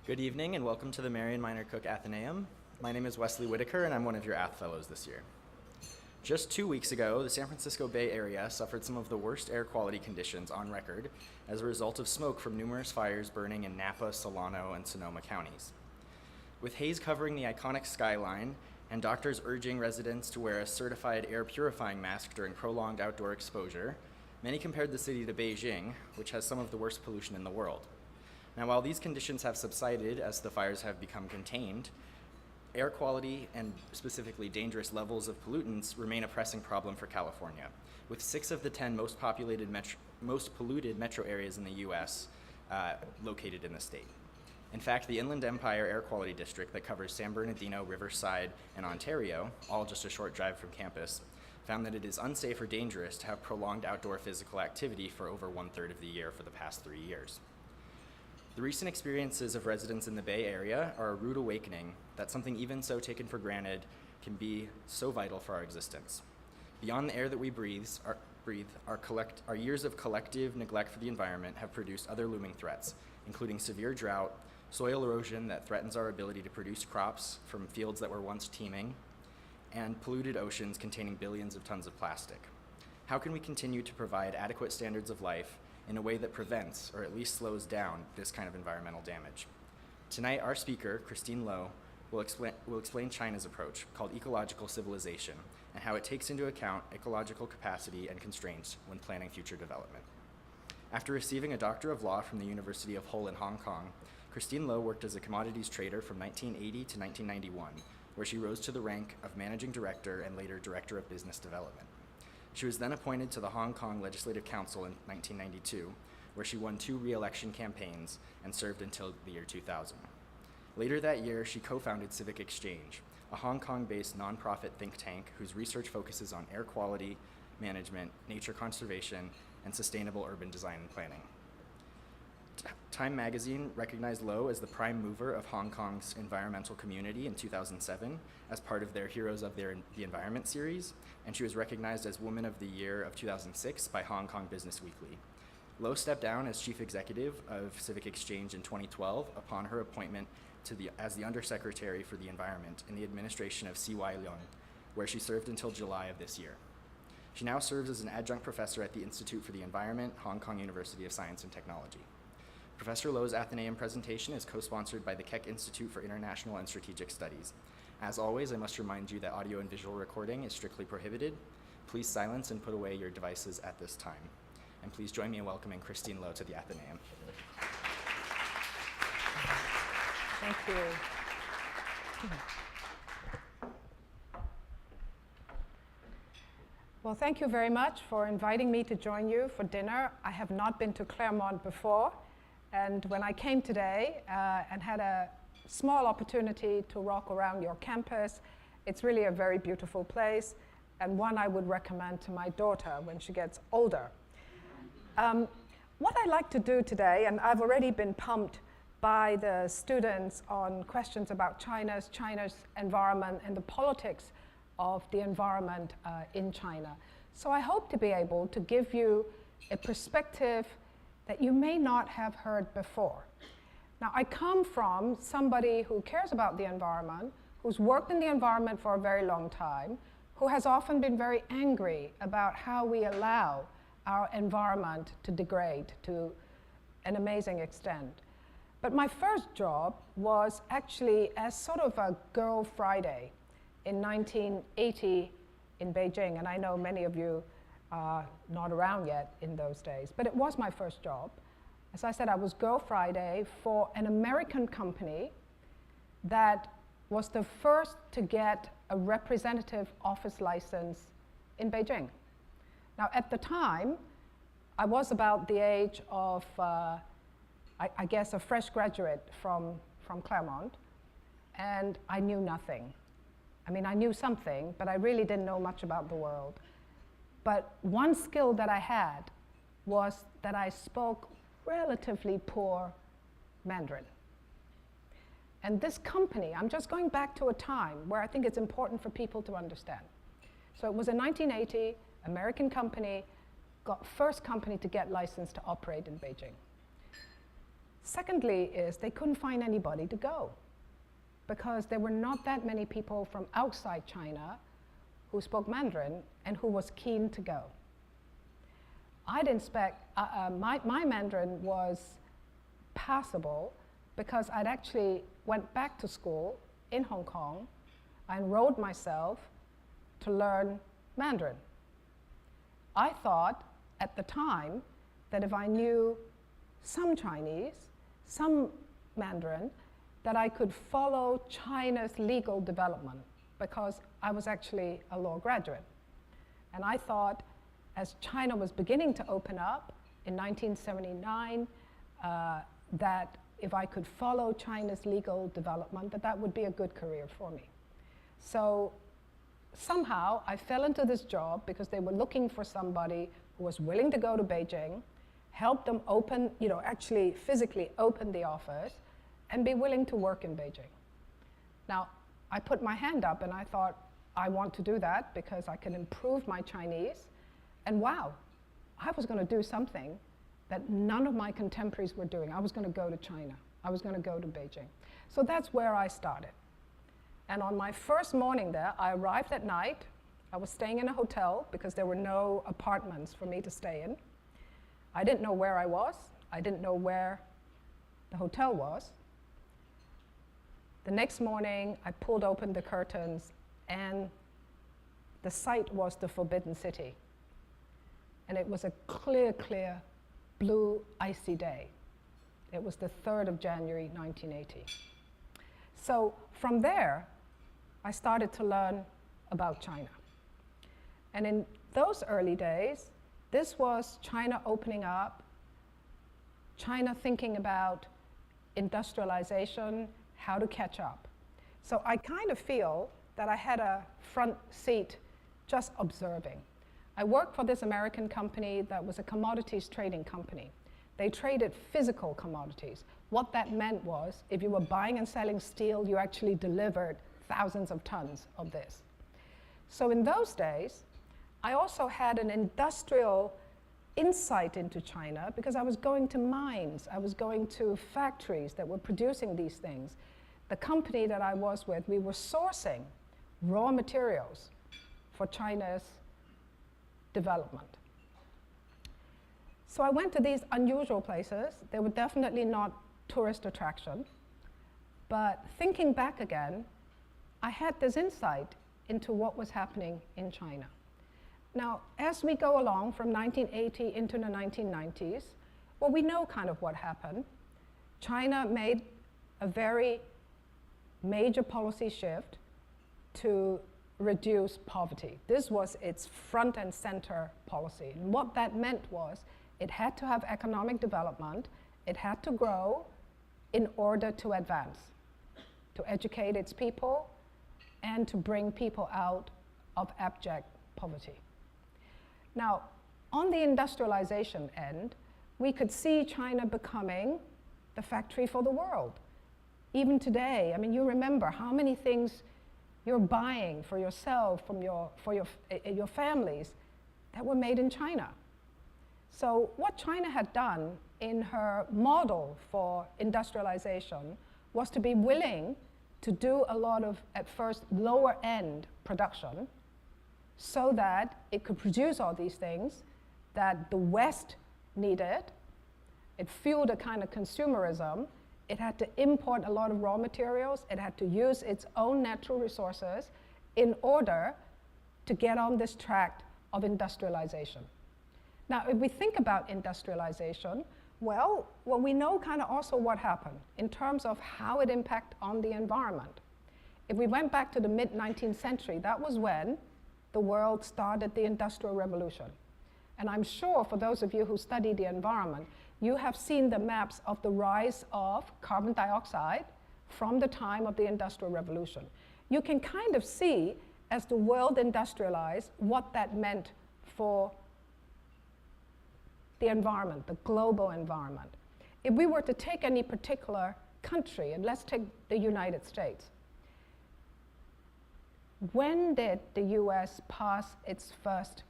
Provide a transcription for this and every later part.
Good evening and welcome to the Marion Minor Cook Athenaeum. My name is Wesley Whitaker and I'm one of your Ath Fellows this year. Just 2 weeks ago, the San Francisco Bay Area suffered some of the worst air quality conditions on record as a result of smoke from numerous fires burning in Napa, Solano, and Sonoma counties. With haze covering the iconic skyline and doctors urging residents to wear a certified air purifying mask during prolonged outdoor exposure, many compared the city to Beijing, which has some of the worst pollution in the world. Now, while these conditions have subsided as the fires have become contained, air quality and specifically dangerous levels of pollutants remain a pressing problem for California, with 6 of the 10 most polluted metro areas in the US located in the state. In fact, the Inland Empire Air Quality District that covers San Bernardino, Riverside, and Ontario, all just a short drive from campus, found that it is unsafe or dangerous to have prolonged outdoor physical activity for over 1/3 of the year for the past 3 years. The recent experiences of residents in the Bay Area are a rude awakening that something even so taken for granted can be so vital for our existence. Beyond the air that we breathe, our years of collective neglect for the environment have produced other looming threats, including severe drought, soil erosion that threatens our ability to produce crops from fields that were once teeming, and polluted oceans containing billions of tons of plastic. How can we continue to provide adequate standards of life in a way that prevents, or at least slows down, this kind of environmental damage? Tonight, our speaker, Christine Lohs, will explain China's approach, called Ecological Civilization, and how it takes into account ecological capacity and constraints when planning future development. After receiving a Doctor of Law from the University of Hull in Hong Kong, Christine Lohs worked as a commodities trader from 1980 to 1991, where she rose to the rank of Managing Director and later Director of Business Development. She was then appointed to the Hong Kong Legislative Council in 1992, where she won 2 re-election campaigns and served until the year 2000. Later that year, she co-founded Civic Exchange, a Hong Kong-based nonprofit think tank whose research focuses on air quality management, nature conservation, and sustainable urban design and planning. Time magazine recognized Lohs as the prime mover of Hong Kong's environmental community in 2007 as part of their Heroes of the Environment series, and she was recognized as Woman of the Year of 2006 by Hong Kong Business Weekly. Lohs stepped down as chief executive of Civic Exchange in 2012 upon her appointment as the Undersecretary for the Environment in the administration of C.Y. Leung, where she served until July of this year. She now serves as an adjunct professor at the Institute for the Environment, Hong Kong University of Science and Technology. Professor Lohs' Athenaeum presentation is co-sponsored by the Keck Institute for International and Strategic Studies. As always, I must remind you that audio and visual recording is strictly prohibited. Please silence and put away your devices at this time. And please join me in welcoming Christine Lohs to the Athenaeum. Thank you. Well, thank you very much for inviting me to join you for dinner. I have not been to Claremont before, and when I came today and had a small opportunity to walk around your campus, it's really a very beautiful place, and one I would recommend to my daughter when she gets older. What I'd like to do today, and I've already been pumped by the students on questions about China's environment and the politics of the environment in China. So I hope to be able to give you a perspective that you may not have heard before. Now, I come from somebody who cares about the environment, who's worked in the environment for a very long time, who has often been very angry about how we allow our environment to degrade to an amazing extent. But my first job was actually as sort of a Girl Friday in 1980 in Beijing, and I know many of you are not around yet in those days, but it was my first job. As I said, I was Girl Friday for an American company that was the first to get a representative office license in Beijing. Now, at the time, I was about the age of, I guess, a fresh graduate from Claremont, and I knew nothing. I mean, I knew something, but I really didn't know much about the world. But one skill that I had was that I spoke relatively poor Mandarin. And this company, I'm just going back to a time where I think it's important for people to understand. So it was in 1980, American company, first company to get licensed to operate in Beijing. Secondly is they couldn't find anybody to go because there were not that many people from outside China who spoke Mandarin and who was keen to go. I'd expect, my Mandarin was passable because I'd actually went back to school in Hong Kong. I enrolled myself to learn Mandarin. I thought at the time that if I knew some Chinese, some Mandarin, that I could follow China's legal development because I was actually a law graduate. And I thought as China was beginning to open up in 1979, that if I could follow China's legal development, that would be a good career for me. So somehow I fell into this job because they were looking for somebody who was willing to go to Beijing, help them open, actually physically open the office, and be willing to work in Beijing. Now, I put my hand up and I thought, I want to do that because I can improve my Chinese. And wow, I was going to do something that none of my contemporaries were doing. I was going to go to China. I was going to go to Beijing. So that's where I started. And on my first morning there, I arrived at night. I was staying in a hotel because there were no apartments for me to stay in. I didn't know where I was. I didn't know where the hotel was. The next morning, I pulled open the curtains, and the sight was the Forbidden City. And it was a clear, clear, blue, icy day. It was the 3rd of January, 1980. So from there, I started to learn about China. And in those early days, this was China opening up, China thinking about industrialization, how to catch up. So I kind of feel that I had a front seat just observing. I worked for this American company that was a commodities trading company. They traded physical commodities. What that meant was, if you were buying and selling steel, you actually delivered thousands of tons of this. So in those days, I also had an industrial insight into China because I was going to mines, I was going to factories that were producing these things. The company that I was with, we were sourcing raw materials for China's development. So I went to these unusual places. They were definitely not tourist attraction. But thinking back again, I had this insight into what was happening in China. Now, as we go along from 1980 into the 1990s, well, we know kind of what happened. China made a very major policy shift to reduce poverty. This was its front and center policy. And what that meant was it had to have economic development, it had to grow in order to advance, to educate its people, and to bring people out of abject poverty. Now, on the industrialization end, we could see China becoming the factory for the world. Even today, I mean, you remember how many things you're buying for yourself, for your families, that were made in China. So what China had done in her model for industrialization was to be willing to do a lot of, at first, lower end production so that it could produce all these things that the West needed. It fueled a kind of consumerism. It had to import a lot of raw materials. It had to use its own natural resources in order to get on this track of industrialization. Now, if we think about industrialization, well, we know kind of also what happened in terms of how it impacted on the environment. If we went back to the mid-19th century, that was when the world started the Industrial Revolution. And I'm sure for those of you who study the environment, you have seen the maps of the rise of carbon dioxide from the time of the Industrial Revolution. You can kind of see, as the world industrialized, what that meant for the environment, the global environment. If we were to take any particular country, and let's take the United States, when did the US pass its first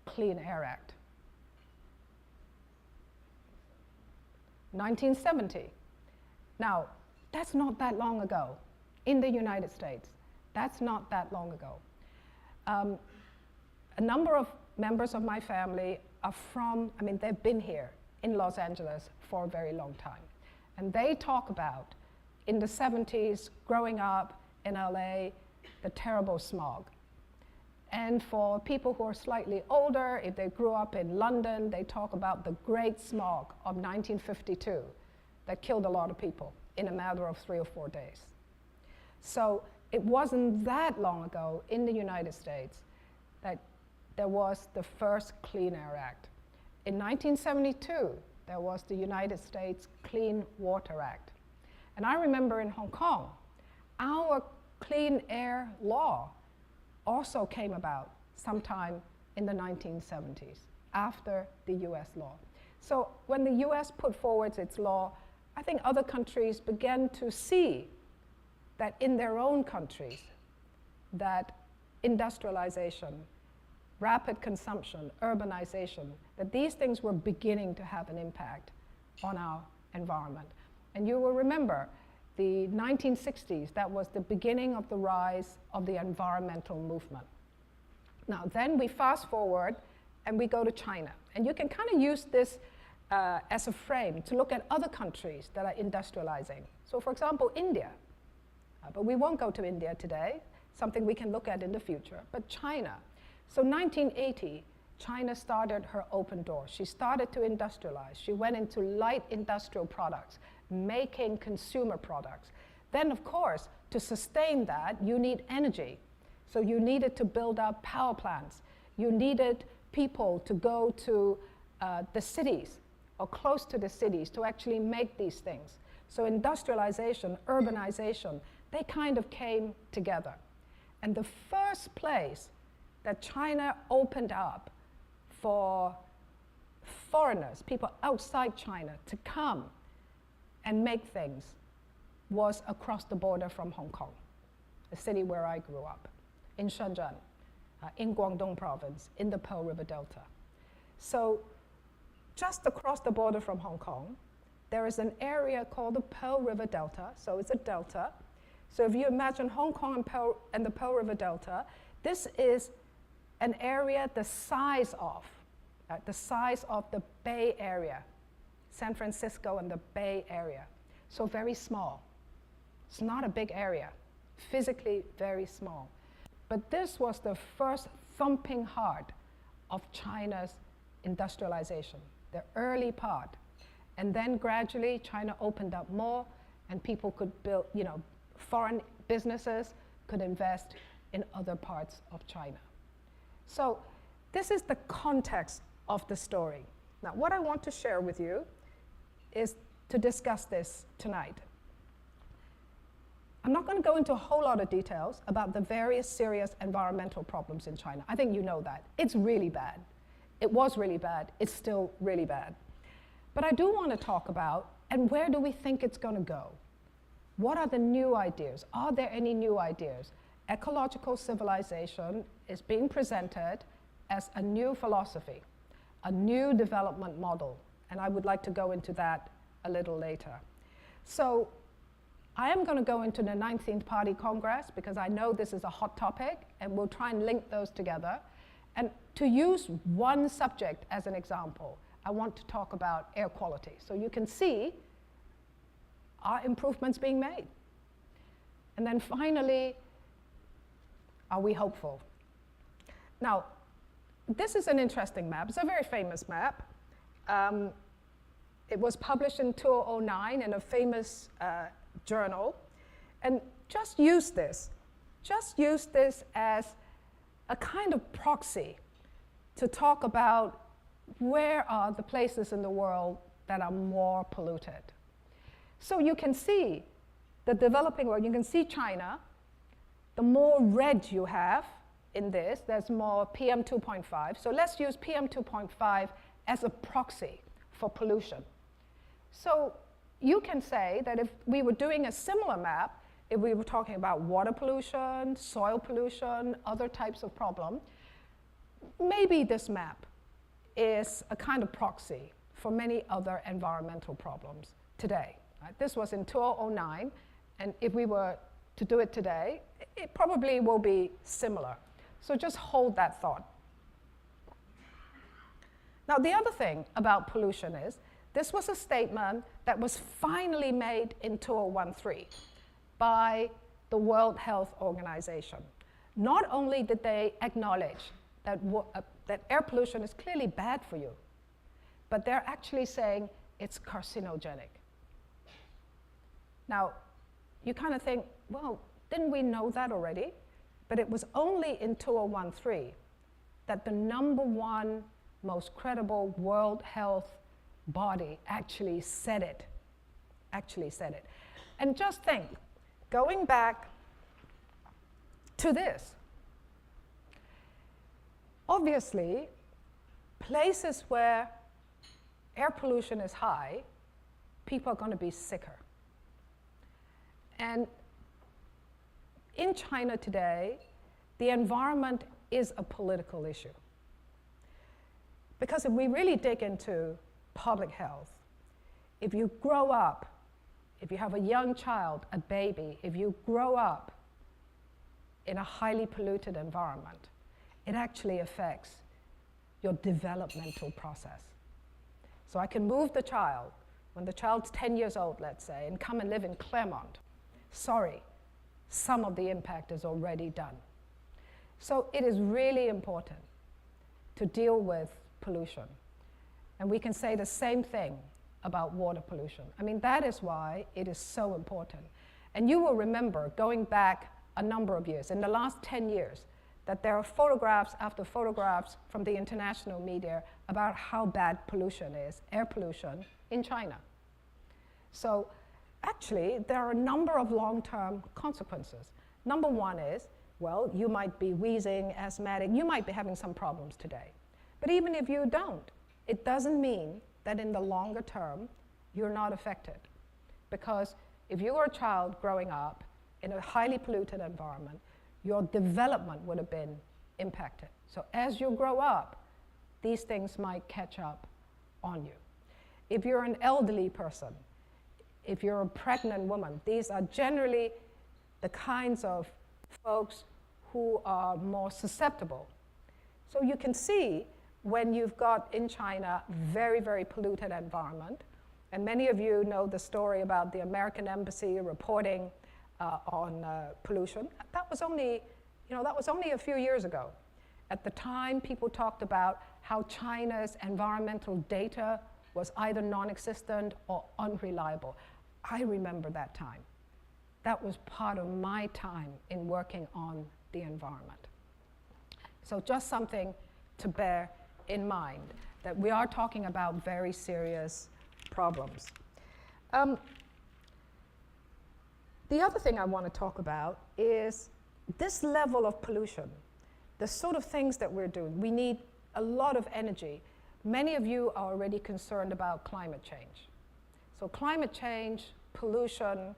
Clean Air Act? 1970. Now, that's not that long ago in the United States. That's not that long ago. A number of members of my family are from, they've been here in Los Angeles for a very long time. And they talk about, in the 70s, growing up in LA, the terrible smog. And for people who are slightly older, if they grew up in London, they talk about the Great Smog of 1952 that killed a lot of people in a matter of 3 or 4 days. So it wasn't that long ago in the United States that there was the first Clean Air Act. In 1972, there was the United States Clean Water Act. And I remember in Hong Kong, our clean air law also came about sometime in the 1970s, after the US law. So when the US put forward its law, I think other countries began to see that in their own countries, that industrialization, rapid consumption, urbanization, that these things were beginning to have an impact on our environment. And you will remember the 1960s, that was the beginning of the rise of the environmental movement. Now then we fast forward and we go to China. And you can kind of use this as a frame to look at other countries that are industrializing. So for example, India. But we won't go to India today, something we can look at in the future, but China. So 1980, China started her open door. She started to industrialize. She went into light industrial products, making consumer products. Then, of course, to sustain that, you need energy. So you needed to build up power plants. You needed people to go to the cities or close to the cities to actually make these things. So industrialization, urbanization, they kind of came together. And the first place that China opened up for foreigners, people outside China, to come and make things was across the border from Hong Kong, the city where I grew up, in Shenzhen, in Guangdong province, in the Pearl River Delta. So just across the border from Hong Kong, there is an area called the Pearl River Delta, so it's a delta. So if you imagine Hong Kong and the Pearl River Delta, this is an area the size of the Bay Area, San Francisco and the Bay Area. So very small. It's not a big area, physically very small. But this was the first thumping heart of China's industrialization, the early part. And then gradually China opened up more and people could build, foreign businesses could invest in other parts of China. So this is the context of the story. Now, what I want to share with you is to discuss this tonight. I'm not going to go into a whole lot of details about the various serious environmental problems in China. I think you know that. It's really bad. It was really bad. It's still really bad. But I do want to talk about, and where do we think it's going to go? What are the new ideas? Are there any new ideas? Ecological civilization is being presented as a new philosophy, a new development model, and I would like to go into that a little later. So I am going to go into the 19th Party Congress because I know this is a hot topic, and we'll try and link those together. And to use one subject as an example, I want to talk about air quality. So you can see, are improvements being made? And then finally, are we hopeful? Now, this is an interesting map. It's a very famous map. It was published in 2009 in a famous journal. And just use this as a kind of proxy to talk about where are the places in the world that are more polluted. So you can see the developing world, you can see China. The more red you have in this, there's more PM 2.5. So let's use PM 2.5 as a proxy for pollution. So you can say that if we were doing a similar map, if we were talking about water pollution, soil pollution, other types of problem, maybe this map is a kind of proxy for many other environmental problems today. Right? This was in 2009, and if we were to do it today, it probably will be similar. So just hold that thought. Now, the other thing about pollution is, this was a statement that was finally made in 2013 by the World Health Organization. Not only did they acknowledge that, that air pollution is clearly bad for you, but they're actually saying it's carcinogenic. Now, you kind of think, well, didn't we know that already? But it was only in 2013 that the #1 most credible World Health body actually said it. And just think, going back to this, obviously, places where air pollution is high, people are going to be sicker. And in China today, the environment is a political issue. Because if we really dig into public health, if you grow up, if you have a young child, a baby, if you grow up in a highly polluted environment, it actually affects your developmental process. So I can move the child, when the child's 10 years old, let's say, and come and live in Claremont. Sorry, some of the impact is already done. So it is really important to deal with pollution. And we can say the same thing about water pollution. I mean, that is why it is so important. And you will remember, going back a number of years, in the last 10 years, that there are photographs after photographs from the international media about how bad pollution is, air pollution, in China. So actually, there are a number of long-term consequences. Number one is, well, you might be wheezing, asthmatic, you might be having some problems today. But even if you don't, it doesn't mean that in the longer term, you're not affected. Because if you were a child growing up in a highly polluted environment, your development would have been impacted. So as you grow up, these things might catch up on you. If you're an elderly person, if you're a pregnant woman, these are generally the kinds of folks who are more susceptible. So you can see when you've got in China very, very polluted environment, and many of you know the story about the American embassy reporting on pollution. That was only a few years ago. At the time, people talked about how China's environmental data was either non-existent or unreliable. I remember that time. That was part of my time in working on the environment. So just something to bear in mind, that we are talking about very serious problems. The other thing I want to talk about is this level of pollution, the sort of things that we're doing. We need a lot of energy. Many of you are already concerned about climate change. So climate change, pollution.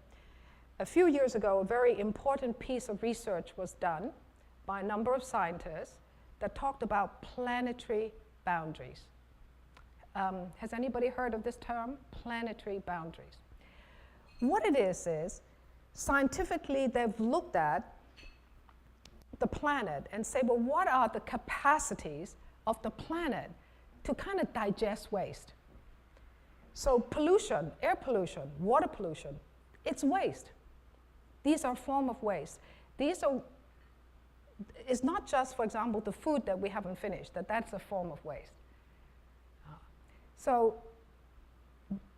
A few years ago, a very important piece of research was done by a number of scientists that talked about planetary boundaries. Has anybody heard of this term? Planetary boundaries. What it is scientifically they've looked at the planet and say, well, what are the capacities of the planet to kind of digest waste? So pollution, air pollution, water pollution, it's waste. These are form of waste. It's not just, for example, the food that we haven't finished, that's a form of waste.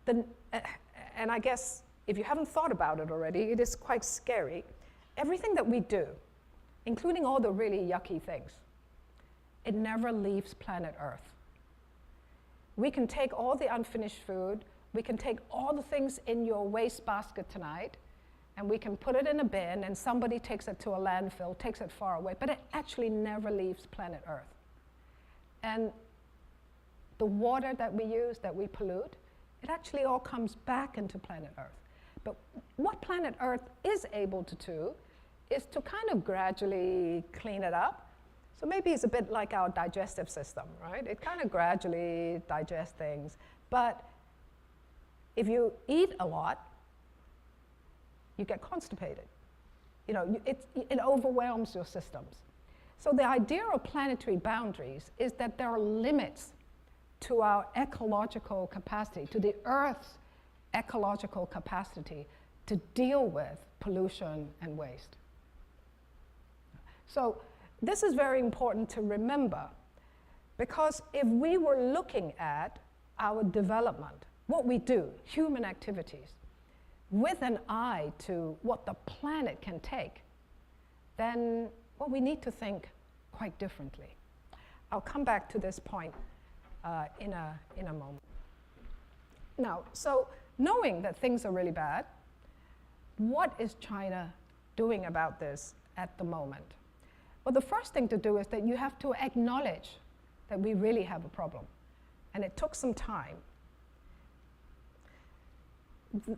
And I guess if you haven't thought about it already, it is quite scary. Everything that we do, including all the really yucky things, it never leaves planet Earth. We can take all the unfinished food, we can take all the things in your waste basket tonight, and we can put it in a bin, and somebody takes it to a landfill, takes it far away, but it actually never leaves planet Earth. And the water that we use, that we pollute, it actually all comes back into planet Earth. But what planet Earth is able to do is to kind of gradually clean it up. So maybe it's a bit like our digestive system, right? It kind of gradually digests things, But if you eat a lot, you get constipated. You know, it overwhelms your systems. So the idea of planetary boundaries is that there are limits to our ecological capacity, to the Earth's ecological capacity to deal with pollution and waste. So this is very important to remember, because if we were looking at our development, what we do, human activities, with an eye to what the planet can take, then well, we need to think quite differently. I'll come back to this point in a moment. Now, so knowing that things are really bad, what is China doing about this at the moment? Well, the first thing to do is that you have to acknowledge that we really have a problem. And it took some time.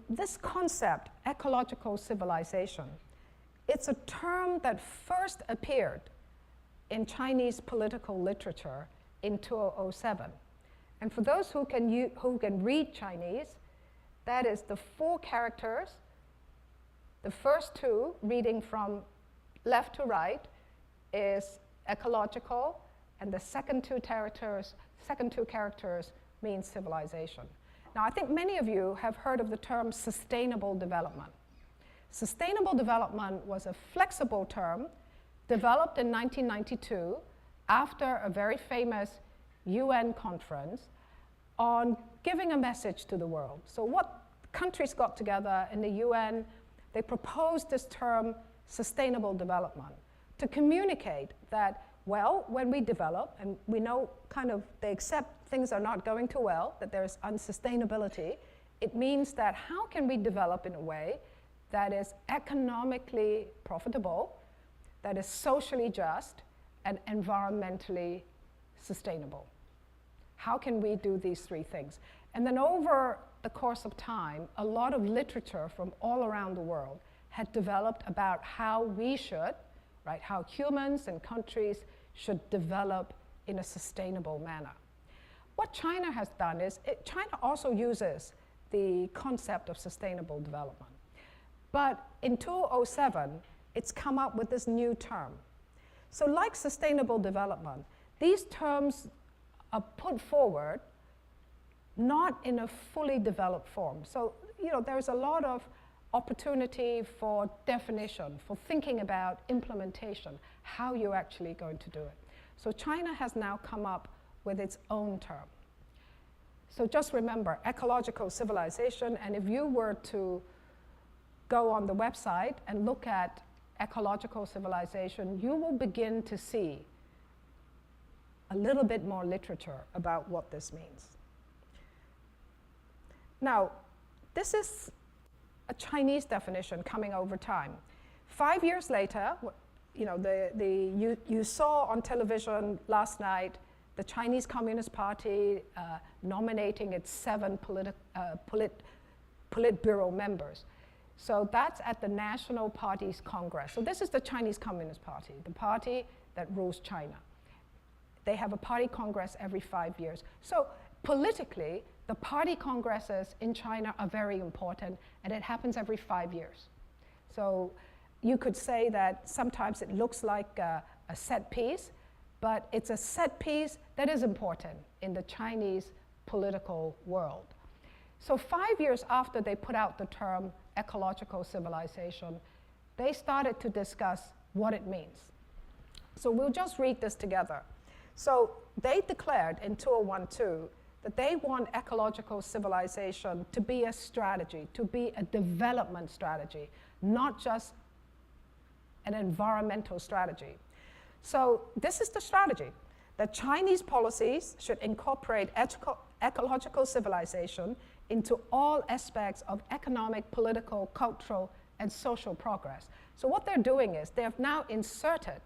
This concept, ecological civilization, it's a term that first appeared in Chinese political literature in 2007. And for those who can read Chinese, that is the 4 characters. The first 2, reading from left to right, is ecological, and the second two characters mean civilization. Now, I think many of you have heard of the term sustainable development. Sustainable development was a flexible term developed in 1992 after a very famous UN conference on giving a message to the world. So what countries got together in the UN, they proposed this term sustainable development to communicate that, well, when we develop, and we know kind of they accept things are not going too well, that there's unsustainability, it means that how can we develop in a way that is economically profitable, that is socially just, and environmentally sustainable? How can we do these 3 things? And then over the course of time, a lot of literature from all around the world had developed about how we should, right, how humans and countries should develop in a sustainable manner. What China has done is, China also uses the concept of sustainable development. But in 2007, it's come up with this new term. So like sustainable development, these terms are put forward not in a fully developed form. So, you know, there's a lot of opportunity for definition, for thinking about implementation, how you're actually going to do it. So China has now come up with its own term. So just remember, ecological civilization, and if you were to go on the website and look at ecological civilization, you will begin to see a little bit more literature about what this means. Now, this is a Chinese definition coming over time. 5 years later, you know, you saw on television last night the Chinese Communist Party nominating its 7 Politburo members. So that's at the National Party's Congress. So this is the Chinese Communist Party, the party that rules China. They have a party congress every 5 years. So politically, the party congresses in China are very important, and it happens every 5 years. So you could say that sometimes it looks like a set piece, but it's a set piece that is important in the Chinese political world. So 5 years after they put out the term ecological civilization, they started to discuss what it means. So we'll just read this together. So they declared in 2012 that they want ecological civilization to be a strategy, to be a development strategy, not just an environmental strategy. So this is the strategy, that Chinese policies should incorporate ecological civilization into all aspects of economic, political, cultural, and social progress. So what they're doing is they have now inserted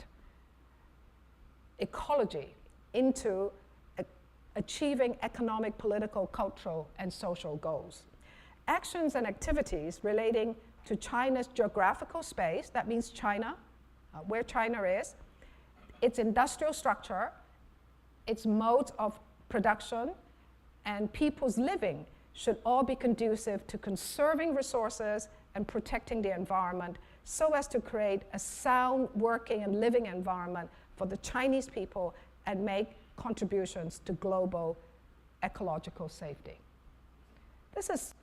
ecology into achieving economic, political, cultural, and social goals. Actions and activities relating to China's geographical space, that means China, where China is, its industrial structure, its modes of production, and people's living should all be conducive to conserving resources and protecting the environment so as to create a sound working and living environment for the Chinese people and make contributions to global ecological safety. This is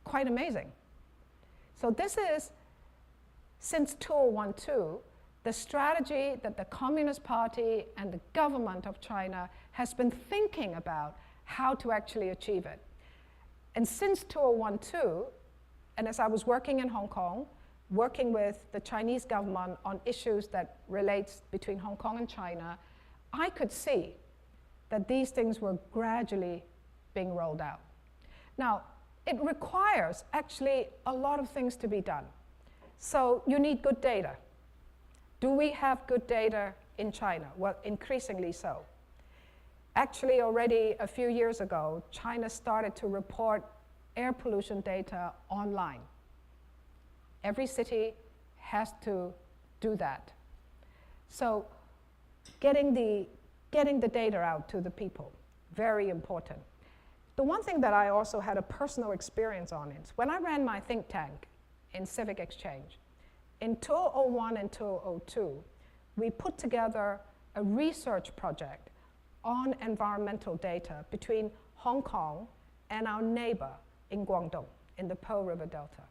quite amazing. So this is, since 2012, the strategy that the Communist Party and the government of China has been thinking about how to actually achieve it. And since 2012, and as I was working in Hong Kong, working with the Chinese government on issues that relates between Hong Kong and China, I could see that these things were gradually being rolled out. Now, it requires actually a lot of things to be done. So you need good data. Do we have good data in China? Well, increasingly so. Actually, already a few years ago, China started to report air pollution data online. Every city has to do that. So getting the data out to the people, very important. The one thing that I also had a personal experience on is when I ran my think tank in civic exchange, in 2001 and 2002, we put together a research project on environmental data between Hong Kong and our neighbor in Guangdong, in the Pearl River Delta.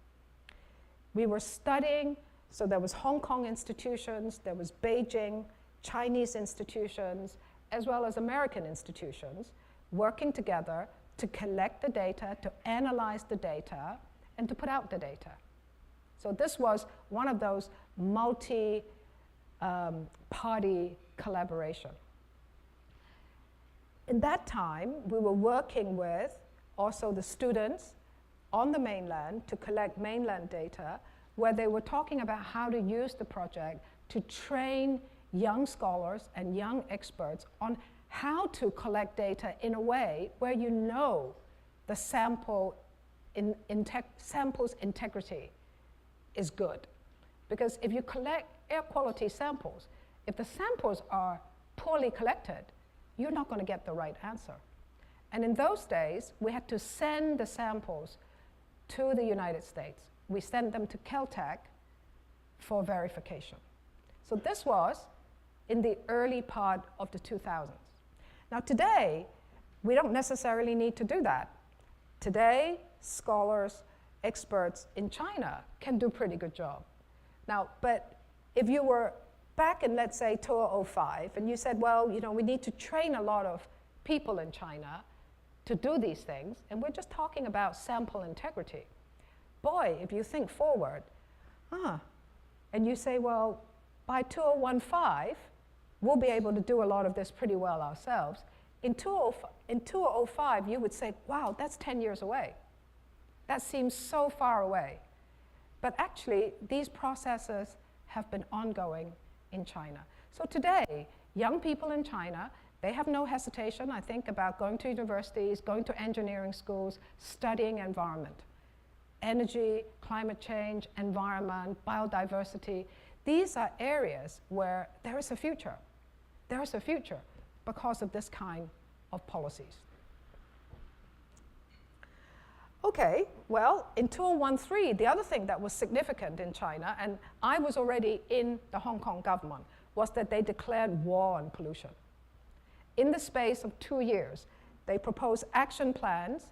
We were studying, so there was Hong Kong institutions, there was Beijing, Chinese institutions, as well as American institutions, working together to collect the data, to analyze the data, and to put out the data. So this was one of those multi-party collaboration. In that time, we were working with also the students on the mainland to collect mainland data, where they were talking about how to use the project to train young scholars and young experts on how to collect data in a way where you know the sample's integrity is good. Because if you collect air quality samples, if the samples are poorly collected, you're not going to get the right answer. And in those days, we had to send the samples to the United States. We sent them to Caltech for verification. So this was in the early part of the 2000s. Now today, we don't necessarily need to do that. Today, scholars, experts in China can do a pretty good job. Now, but if you were back in, let's say, 2005, and you said, well, you know, we need to train a lot of people in China to do these things, and we're just talking about sample integrity. Boy, if you think forward, and you say, well, by 2015, we'll be able to do a lot of this pretty well ourselves. In 2005, you would say, wow, that's 10 years away. That seems so far away. But actually, these processes have been ongoing in China. So today, young people in China, they have no hesitation, I think, about going to universities, going to engineering schools, studying environment. Energy, climate change, environment, biodiversity, these are areas where there is a future. There is a future because of this kind of policies. Okay, well, in 2013, the other thing that was significant in China, and I was already in the Hong Kong government, was that they declared war on pollution. In the space of 2 years, they proposed action plans,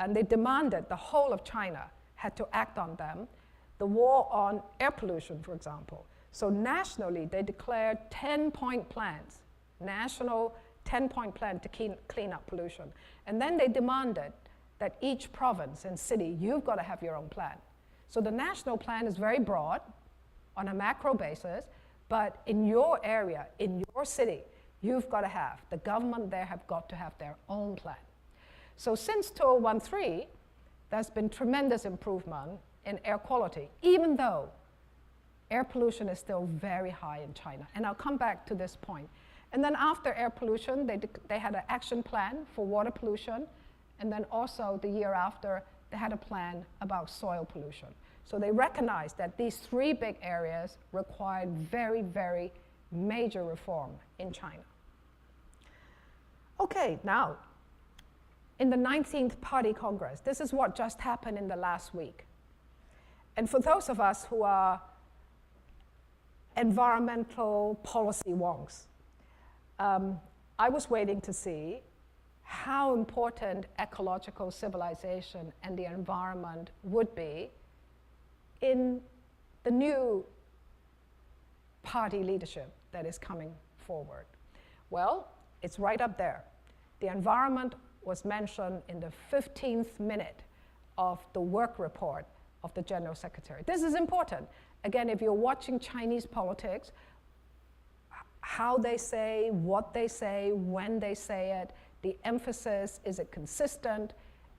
and they demanded the whole of China had to act on them. The war on air pollution, for example. So nationally, they declared 10-point plans, national 10-point plan to clean up pollution. And then they demanded that each province and city, you've got to have your own plan. So the national plan is very broad on a macro basis, but in your area, in your city, you've got to have, the government there have got to have their own plan. So since 2013, there's been tremendous improvement in air quality, even though air pollution is still very high in China. And I'll come back to this point. And then after air pollution, they had an action plan for water pollution. And then also the year after, they had a plan about soil pollution. So they recognized that these 3 big areas required very, very major reform in China. Okay, now, in the 19th Party Congress. This is what just happened in the last week. And for those of us who are environmental policy wonks, I was waiting to see how important ecological civilization and the environment would be in the new party leadership that is coming forward. Well, it's right up there. The environment was mentioned in the 15th minute of the work report of the General Secretary. This is important. Again, if you're watching Chinese politics, how they say, what they say, when they say it, the emphasis, is it consistent?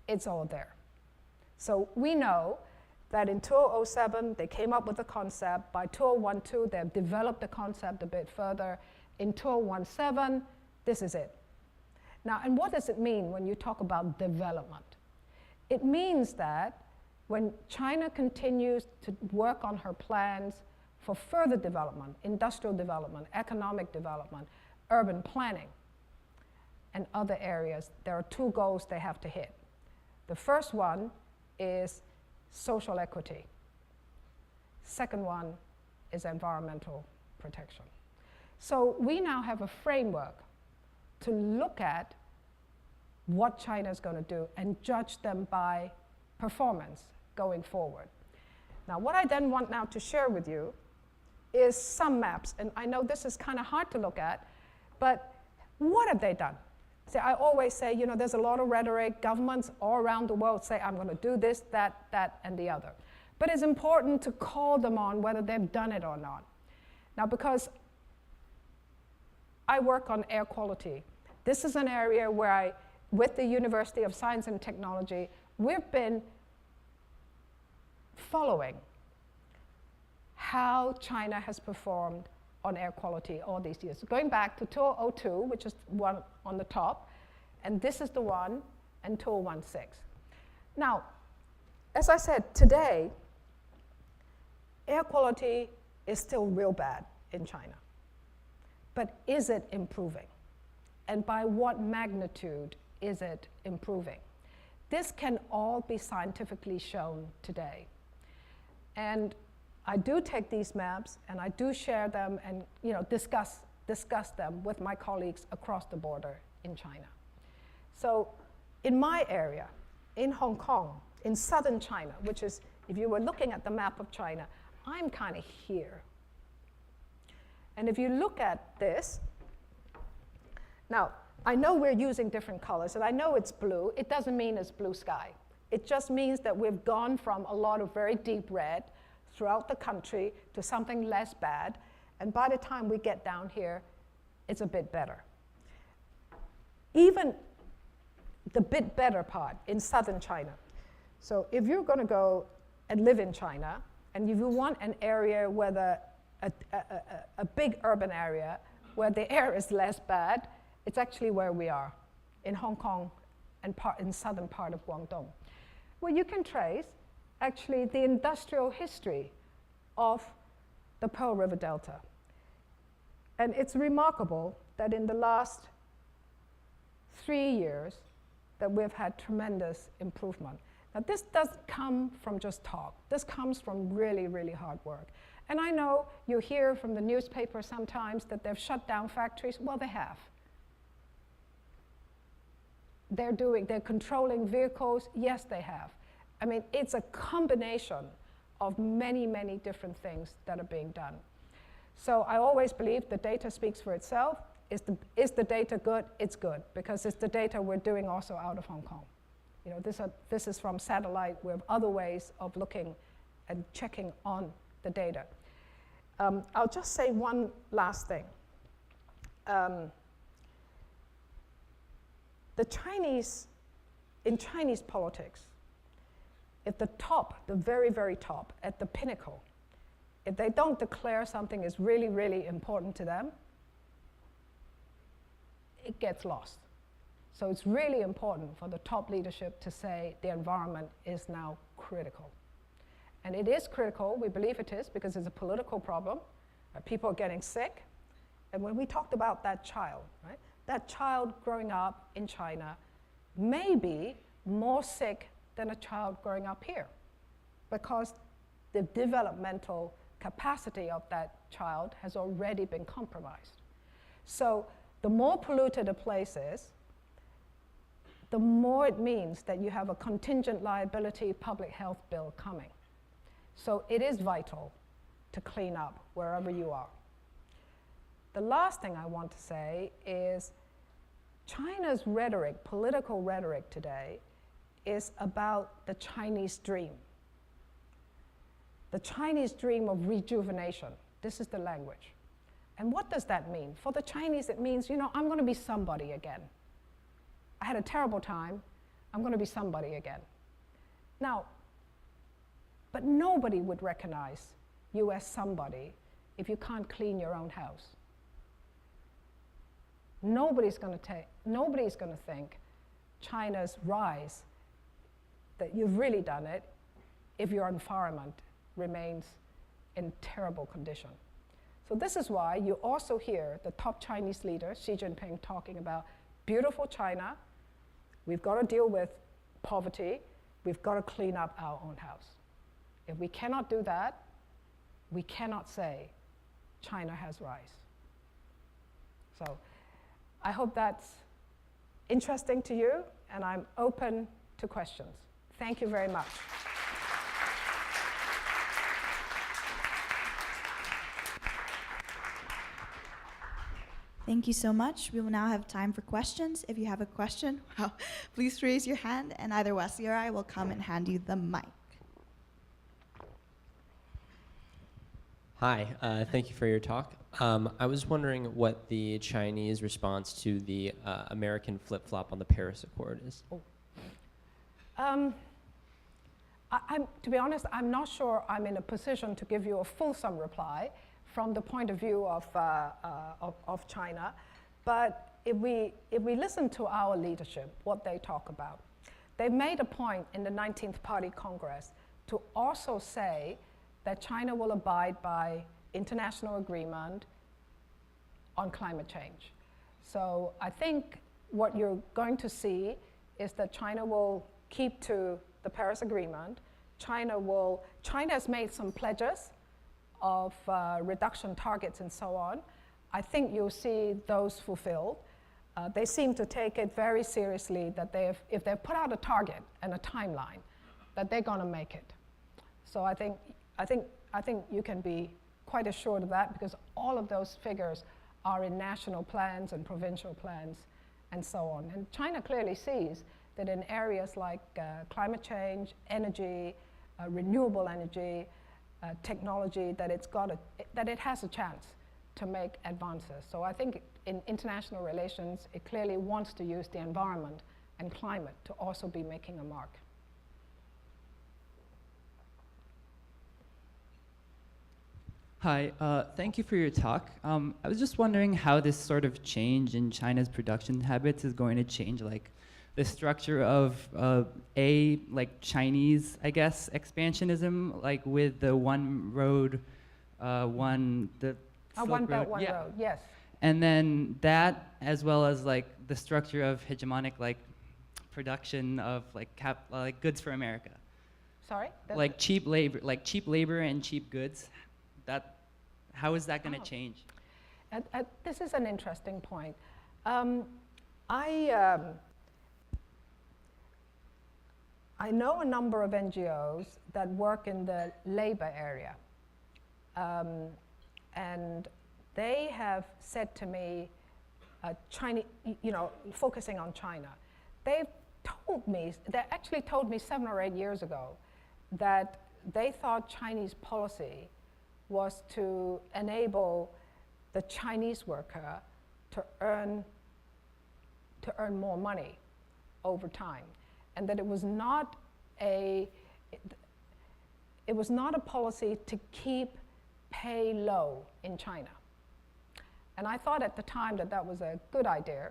It's all there. So we know that in 2007, they came up with the concept. By 2012, they've developed the concept a bit further. In 2017, this is it. Now, and what does it mean when you talk about development? It means that when China continues to work on her plans for further development, industrial development, economic development, urban planning, and other areas, there are two goals they have to hit. The first one is social equity. Second one is environmental protection. So we now have a framework to look at what China is going to do and judge them by performance going forward. Now, what I then want now to share with you is some maps. And I know this is kind of hard to look at, but what have they done? See, I always say, you know, there's a lot of rhetoric. Governments all around the world say, I'm going to do this, that, and the other. But it's important to call them on whether they've done it or not. Now, because I work on air quality, this is an area where with the University of Science and Technology, we've been following how China has performed on air quality all these years. Going back to 2002, which is one on the top, and this is the one in 2016. Now, as I said, today, air quality is still real bad in China. But is it improving? And by what magnitude is it improving? This can all be scientifically shown today. And I do take these maps and I do share them and discuss them with my colleagues across the border in China. So in my area, in Hong Kong, in southern China, which is, if you were looking at the map of China, I'm kind of here. And if you look at this, now, I know we're using different colors, and I know it's blue. It doesn't mean it's blue sky. It just means that we've gone from a lot of very deep red throughout the country to something less bad, and by the time we get down here, it's a bit better. Even the bit better part in southern China. So if you're going to go and live in China, and if you want an area where a big urban area where the air is less bad, it's actually where we are, in Hong Kong and in southern part of Guangdong, where you can trace actually the industrial history of the Pearl River Delta. And it's remarkable that in the last 3 years that we've had tremendous improvement. Now this doesn't come from just talk. This comes from really, really hard work. And I know you hear from the newspaper sometimes that they've shut down factories. Well, they have. They're controlling vehicles. Yes, they have. I mean, it's a combination of many, many different things that are being done. So I always believe the data speaks for itself. Is the data good? It's good, because it's the data we're doing also out of Hong Kong. You know, this is from satellite. We have other ways of looking and checking on the data. I'll just say one last thing. In Chinese politics, at the top, the very, very top, at the pinnacle, if they don't declare something is really, really important to them, it gets lost. So it's really important for the top leadership to say the environment is now critical. And it is critical, we believe it is, because it's a political problem. People are getting sick. And when we talked about that child, right? That child growing up in China, may be more sick than a child growing up here, because the developmental capacity of that child has already been compromised. So the more polluted a place is, the more it means that you have a contingent liability public health bill coming. So it is vital to clean up wherever you are. The last thing I want to say is China's rhetoric, political rhetoric today, is about the Chinese dream. The Chinese dream of rejuvenation. This is the language. And what does that mean? For the Chinese, it means, you know, I'm going to be somebody again. I had a terrible time. I'm going to be somebody again. Now, but nobody would recognize you as somebody if you can't clean your own house. Nobody's going to think China's rise, that you've really done it, if your environment remains in terrible condition. So this is why you also hear the top Chinese leader, Xi Jinping, talking about beautiful China. We've got to deal with poverty. We've got to clean up our own house. If we cannot do that, we cannot say China has rise. So I hope that's interesting to you, and I'm open to questions. Thank you very much. Thank you so much. We will now have time for questions. If you have a question, please raise your hand, and either Wesley or I will come and hand you the mic. Hi, thank you for your talk. I was wondering what the Chinese response to the American flip-flop on the Paris Accord is. To be honest, I'm not sure I'm in a position to give you a fulsome reply from the point of view of China. But if we listen to our leadership, what they talk about, they made a point in the 19th Party Congress to also say that China will abide by international agreement on climate change. So I think what you're going to see is that China will keep to the Paris Agreement. China has made some pledges of reduction targets and so on. I think you'll see those fulfilled. They seem to take it very seriously that if they've put out a target and a timeline, that they're going to make it. So I think you can be quite assured of that, because all of those figures are in national plans and provincial plans and so on. And China clearly sees that in areas like climate change, energy, renewable energy, technology, that it has a chance to make advances. So I think in international relations, it clearly wants to use the environment and climate to also be making a mark. Hi, thank you for your talk. I was just wondering how this sort of change in China's production habits is going to change, like, the structure of like Chinese, I guess, expansionism, like with the one road, one Belt, one road, yes. And then that, as well as like the structure of hegemonic, like, production of like goods for America. Sorry? Like cheap labor and cheap goods. How is that going to change? This is an interesting point. I know a number of NGOs that work in the labor area, and they have said to me, China, focusing on China, they actually told me 7 or 8 years ago that they thought Chinese policy was to enable the Chinese worker to earn more money over time, and that it was not a policy to keep pay low in China. And I thought at the time that was a good idea,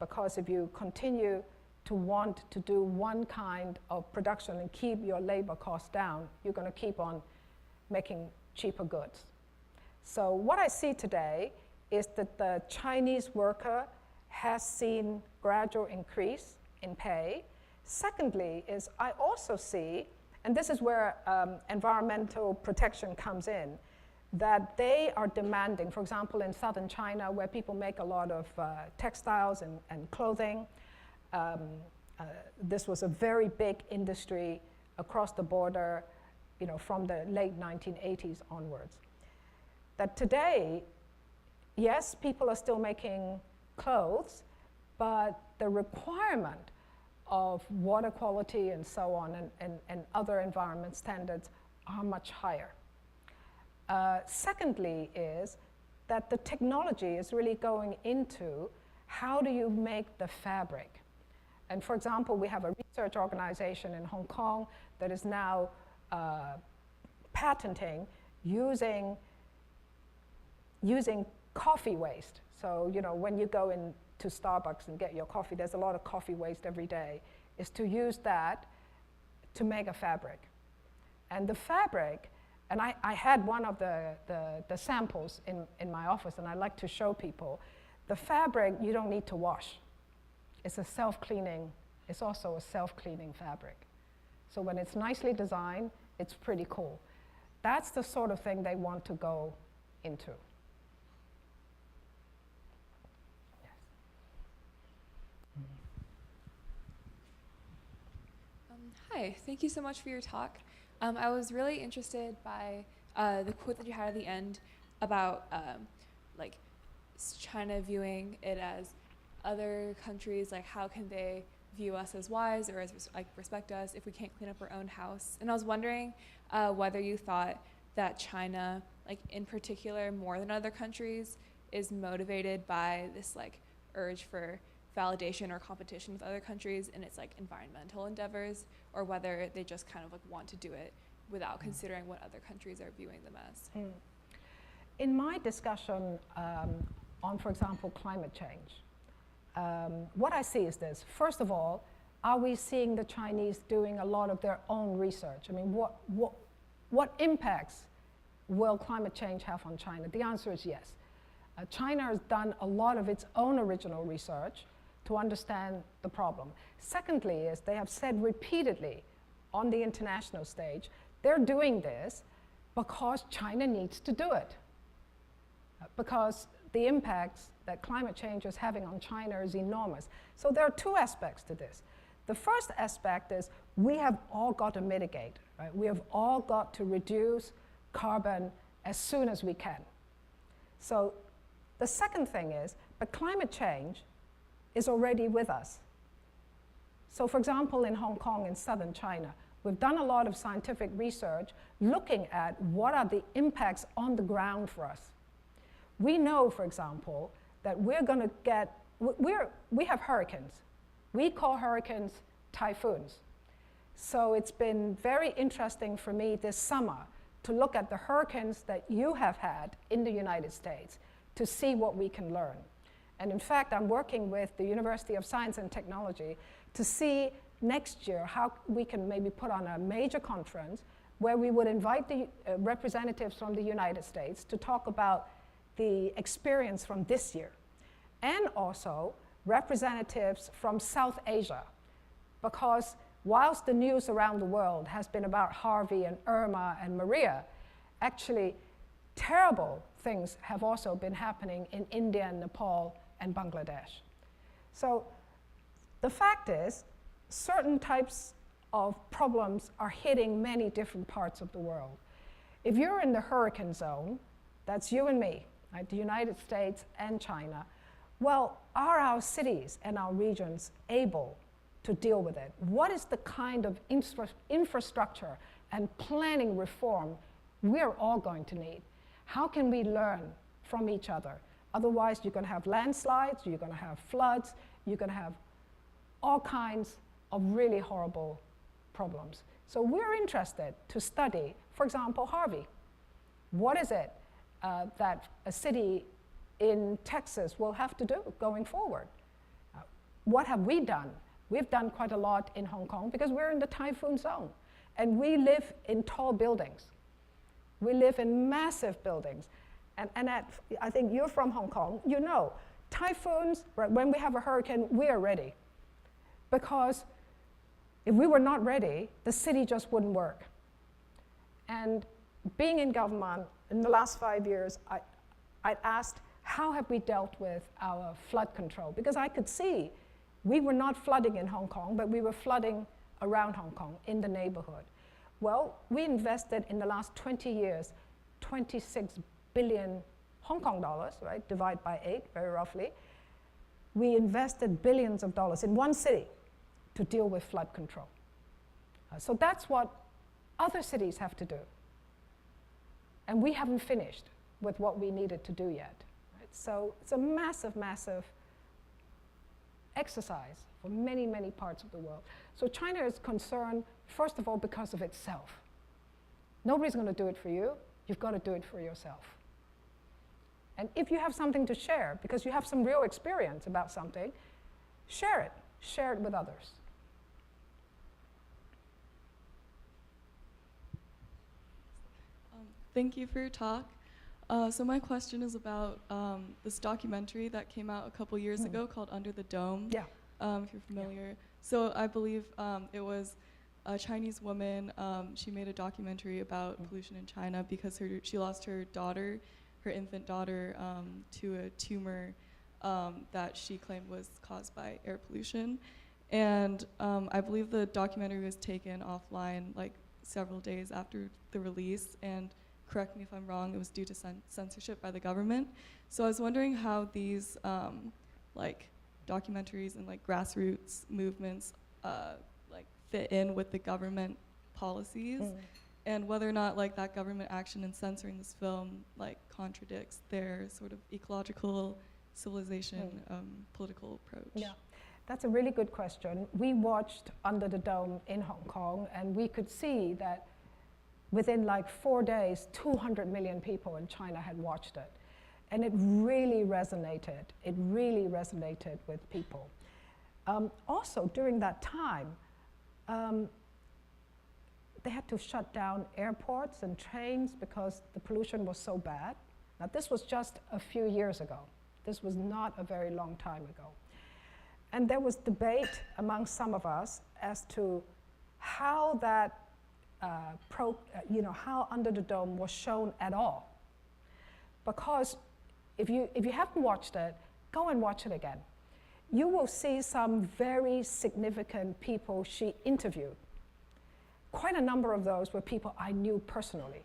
because if you continue to want to do one kind of production and keep your labor costs down, you're going to keep on making cheaper goods. So what I see today is that the Chinese worker has seen gradual increase in pay. Secondly is I also see, and this is where environmental protection comes in, that they are demanding, for example, in southern China, where people make a lot of textiles and clothing, this was a very big industry across the border, from the late 1980s onwards. That today, yes, people are still making clothes, but the requirement of water quality and so on and other environment standards are much higher. Secondly is that the technology is really going into how do you make the fabric. And for example, we have a research organization in Hong Kong that is now patenting using coffee waste. So, when you go into Starbucks and get your coffee, there's a lot of coffee waste every day, is to use that to make a fabric. And the fabric, and I had one of the samples in my office, and I like to show people, the fabric you don't need to wash. It's also a self-cleaning fabric. So when it's nicely designed, it's pretty cool. That's the sort of thing they want to go into. Hi, thank you so much for your talk. I was really interested by the quote that you had at the end about China viewing it as other countries, how can they view us as wise or as respect us if we can't clean up our own house. And I was wondering whether you thought that China, in particular more than other countries, is motivated by this urge for validation or competition with other countries in its environmental endeavors, or whether they just kind of want to do it without considering what other countries are viewing them as. In my discussion on, for example, climate change, what I see is this. First of all, are we seeing the Chinese doing a lot of their own research? I mean, what impacts will climate change have on China? The answer is yes. China has done a lot of its own original research to understand the problem. Secondly is they have said repeatedly on the international stage, they're doing this because China needs to do it. Because the impacts that climate change is having on China is enormous. So there are two aspects to this. The first aspect is we have all got to mitigate, right? We have all got to reduce carbon as soon as we can. So the second thing is, but climate change is already with us. So for example, in Hong Kong and southern China, we've done a lot of scientific research looking at what are the impacts on the ground for us. We know, for example, that we're going to get, we have hurricanes. We call hurricanes typhoons. So it's been very interesting for me this summer to look at the hurricanes that you have had in the United States to see what we can learn. And in fact, I'm working with the University of Science and Technology to see next year how we can maybe put on a major conference where we would invite the representatives from the United States to talk about the experience from this year, and also representatives from South Asia, because whilst the news around the world has been about Harvey and Irma and Maria, actually terrible things have also been happening in India and Nepal and Bangladesh. So the fact is, certain types of problems are hitting many different parts of the world. If you're in the hurricane zone, that's you and me, right, the United States and China, well, are our cities and our regions able to deal with it? What is the kind of infrastructure and planning reform we're all going to need? How can we learn from each other? Otherwise, you're going to have landslides, you're going to have floods, you're going to have all kinds of really horrible problems. So we're interested to study, for example, Harvey. What is it that a city in Texas will have to do going forward? What have we done? We've done quite a lot in Hong Kong because we're in the typhoon zone. And we live in tall buildings. We live in massive buildings. And I think you're from Hong Kong, you know, typhoons, right, when we have a hurricane, we are ready. because if we were not ready, the city just wouldn't work. And being in government in the last 5 years, I asked, how have we dealt with our flood control? Because I could see we were not flooding in Hong Kong, but we were flooding around Hong Kong in the neighborhood. Well, we invested in the last 20 years 26 billion Hong Kong dollars, right? Divide by 8, very roughly. We invested billions of dollars in one city to deal with flood control. So that's what other cities have to do. And we haven't finished with what we needed to do yet. Right? So it's a massive, massive exercise for many, many parts of the world. So China is concerned, first of all, because of itself. Nobody's going to do it for you. You've got to do it for yourself. And if you have something to share, because you have some real experience about something, share it. Share it with others. Thank you for your talk. So my question is about this documentary that came out a couple years ago called Under the Dome, Yeah. If you're familiar. So I believe it was a Chinese woman. She made a documentary about pollution in China because she lost her daughter, her infant daughter, to a tumor that she claimed was caused by air pollution. And I believe the documentary was taken offline like several days after the release, and correct me if I'm wrong, it was due to censorship by the government. So I was wondering how these like documentaries and like grassroots movements like fit in with the government policies, and whether or not like that government action in censoring this film like contradicts their sort of ecological civilization political approach. Yeah, that's a really good question. We watched Under the Dome in Hong Kong, and we could see that within like 4 days, 200 million people in China had watched it. And it really resonated. It really resonated with people. Also, during that time, they had to shut down airports and trains because the pollution was so bad. Now, this was just a few years ago. This was not a very long time ago. And there was debate among some of us as to how that how Under the Dome was shown at all. Because if you haven't watched it, go and watch it again. You will see some very significant people she interviewed. Quite a number of those were people I knew personally.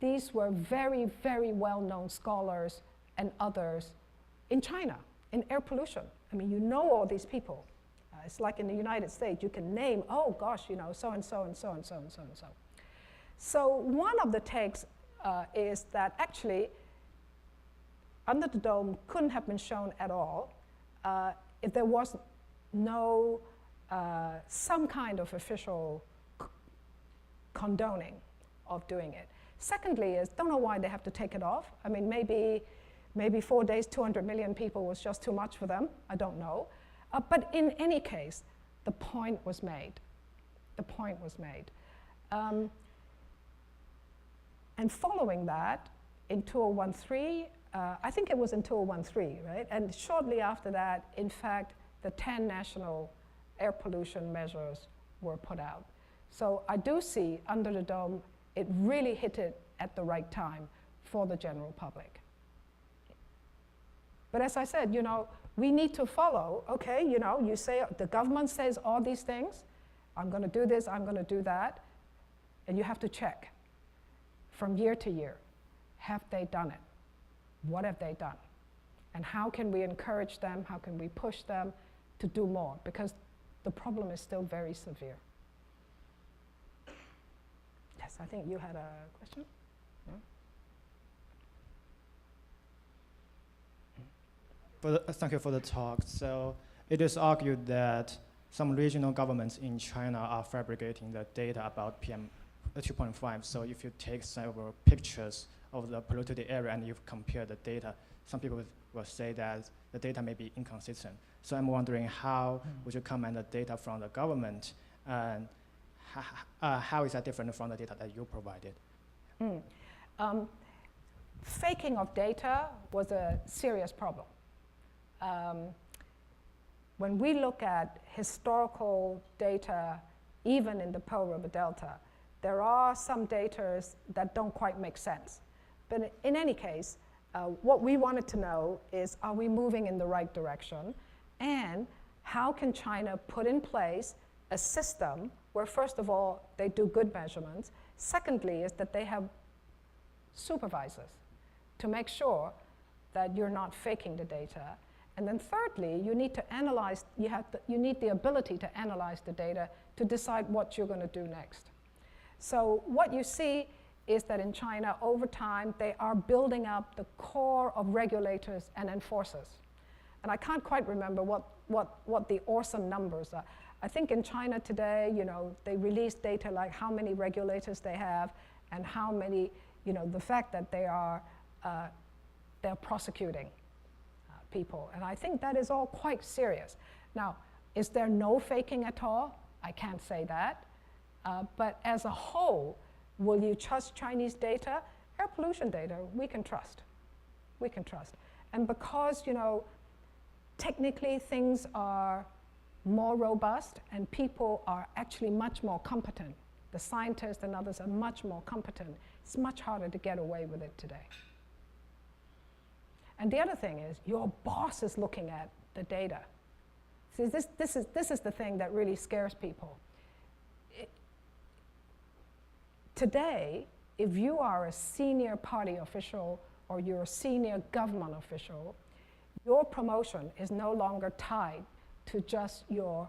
These were very, very well-known scholars and others in China, in air pollution. I mean, you know all these people. It's like in the United States, you can name, oh gosh, so and so and so and so and so and so. So one of the takes is that actually Under the Dome couldn't have been shown at all if there was no some kind of official condoning of doing it. Secondly is, don't know why they have to take it off. I mean, maybe 4 days, 200 million people was just too much for them. I don't know. But in any case, the point was made. The point was made. And following that, in 2013, I think it was in 2013, right? And shortly after that, in fact, the 10 national air pollution measures were put out. So I do see Under the Dome, it really hit it at the right time for the general public. But as I said, we need to follow, okay, you say, the government says all these things, I'm going to do this, I'm going to do that, and you have to check from year to year, have they done it? What have they done? And how can we encourage them, how can we push them to do more? Because the problem is still very severe. Yes, I think you had a question? Thank you for the talk. So it is argued that some regional governments in China are fabricating the data about PM 2.5. So if you take several pictures of the polluted area and you compare the data, some people will say that the data may be inconsistent. So I'm wondering how would you comment the data from the government, and how is that different from the data that you provided? Faking of data was a serious problem. when we look at historical data, even in the Pearl River Delta, there are some data that don't quite make sense. But in any case, what we wanted to know is, are we moving in the right direction? And how can China put in place a system where, first of all, they do good measurements. Secondly, is that they have supervisors to make sure that you're not faking the data. And then thirdly, you need to analyze, you need the ability to analyze the data to decide what you're going to do next. So what you see is that in China, over time, they are building up the core of regulators and enforcers. And I can't quite remember what the awesome numbers are. I think in China today, they release data like how many regulators they have and how many, the fact that they're prosecuting people. And I think that is all quite serious. Now, is there no faking at all? I can't say that. But as a whole, will you trust Chinese data? Air pollution data, we can trust. We can trust. And because, technically things are more robust and people are actually much more competent. The scientists and others are much more competent. It's much harder to get away with it today. And the other thing is, your boss is looking at the data. See, this is the thing that really scares people. Today, if you are a senior party official or you're a senior government official, your promotion is no longer tied to just your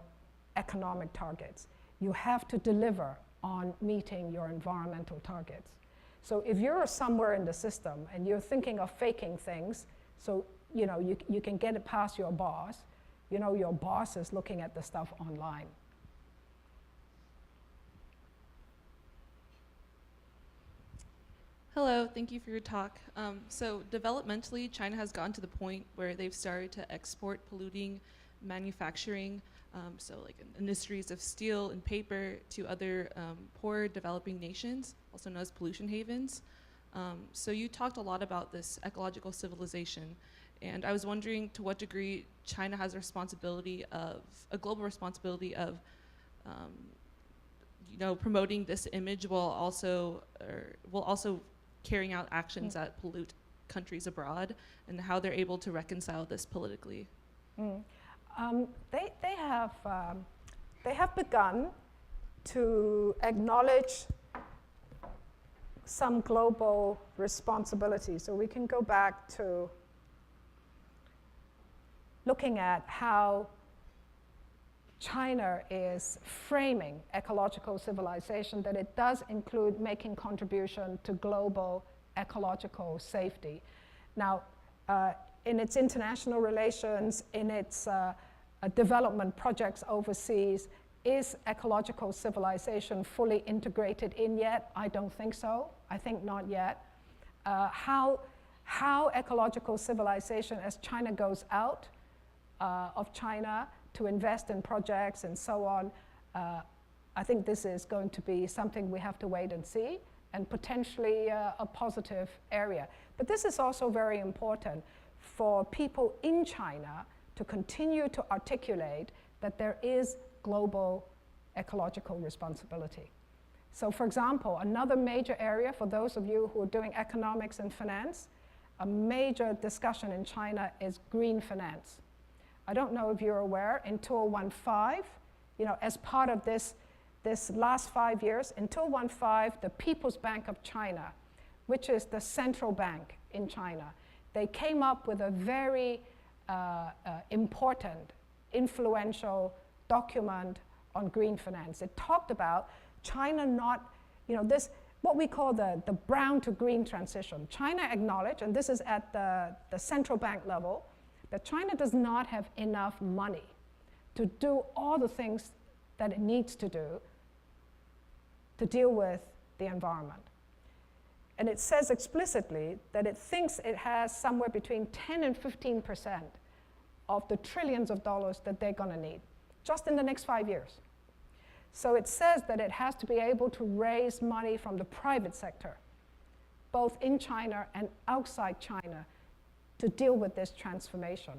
economic targets. You have to deliver on meeting your environmental targets. So if you're somewhere in the system and you're thinking of faking things, so you can get it past your boss, your boss is looking at the stuff online. Hello, thank you for your talk. So developmentally, China has gotten to the point where they've started to export polluting manufacturing, so like industries of steel and paper to other poor developing nations, also known as pollution havens. So you talked a lot about this ecological civilization, and I was wondering to what degree China has a responsibility of, a global responsibility of promoting this image while also carrying out actions that pollute countries abroad, and how they're able to reconcile this politically. They have begun to acknowledge some global responsibility. So we can go back to looking at how China is framing ecological civilization, that it does include making contribution to global ecological safety. Now, in its international relations, in its development projects overseas, is ecological civilization fully integrated in yet? I don't think so. I think not yet. How ecological civilization, as China goes out of China to invest in projects and so on, I think this is going to be something we have to wait and see, and potentially a positive area. But this is also very important for people in China to continue to articulate that there is global ecological responsibility. So for example, another major area for those of you who are doing economics and finance, a major discussion in China is green finance. I don't know if you're aware, in 2015, as part of this last 5 years, in 2015, the People's Bank of China, which is the central bank in China, they came up with a very important, influential document on green finance. It talked about China not, this, what we call the brown to green transition. China acknowledged, and this is at the central bank level, that China does not have enough money to do all the things that it needs to do to deal with the environment. And it says explicitly that it thinks it has somewhere between 10 and 15% of the trillions of dollars that they're going to need, just in the next 5 years. So it says that it has to be able to raise money from the private sector, both in China and outside China, to deal with this transformation.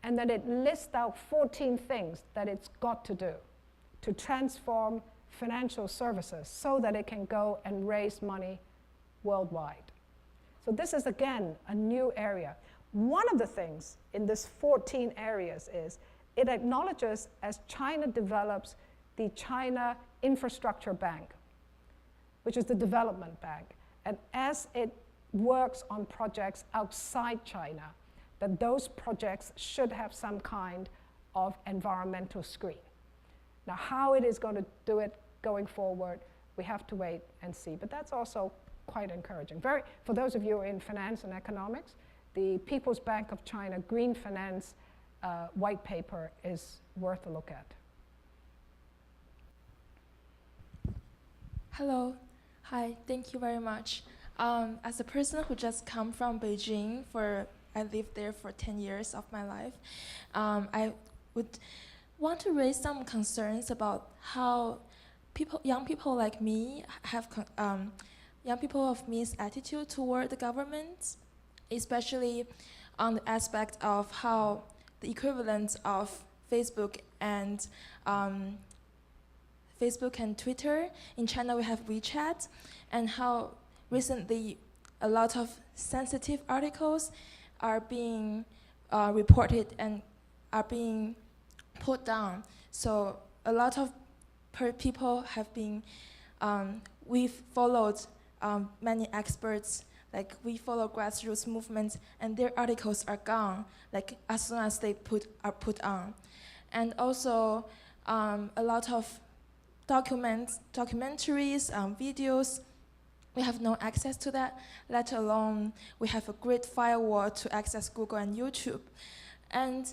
and then it lists out 14 things that it's got to do to transform financial services so that it can go and raise money worldwide. So this is, again, a new area. One of the things in this 14 areas is it acknowledges as China develops the China Infrastructure Bank, which is the development bank, and as it works on projects outside China, that those projects should have some kind of environmental screen. Now, how it is going to do it going forward, we have to wait and see. But that's also quite encouraging. For those of you in finance and economics, the People's Bank of China Green Finance white paper is worth a look at. Hello. Hi, thank you very much. As a person who just come from Beijing, I lived there for 10 years of my life, I would want to raise some concerns about how young people like me have young people of me's attitude toward the government, especially on the aspect of how the equivalent of Facebook and Twitter. In China, we have WeChat, and how recently a lot of sensitive articles are being reported and are being put down. So a lot of people have been, we've followed many experts, like we follow grassroots movements, and their articles are gone, like as soon as they are put on. And also a lot of documentaries, videos, we have no access to that, let alone we have a great firewall to access Google and YouTube. And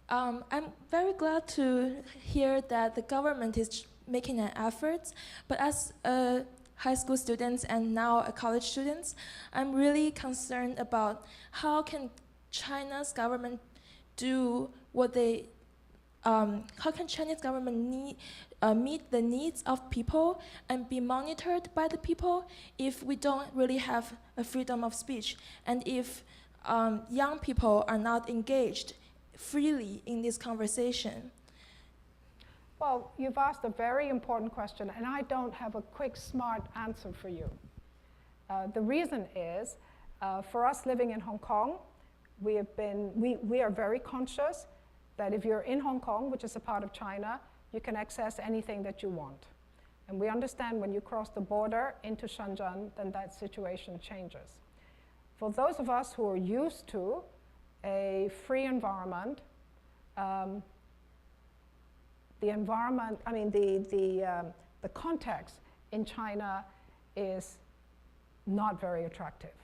I'm very glad to hear that the government is making an effort, but as high school students and now a college students, I'm really concerned about how can China's government do what they, how can Chinese government meet the needs of people and be monitored by the people if we don't really have a freedom of speech, and if young people are not engaged freely in this conversation? Well, you've asked a very important question, and I don't have a quick, smart answer for you. The reason is, for us living in Hong Kong, we are very conscious that if you're in Hong Kong, which is a part of China, you can access anything that you want. And we understand when you cross the border into Shenzhen, then that situation changes. For those of us who are used to a free environment, the context in China is not very attractive.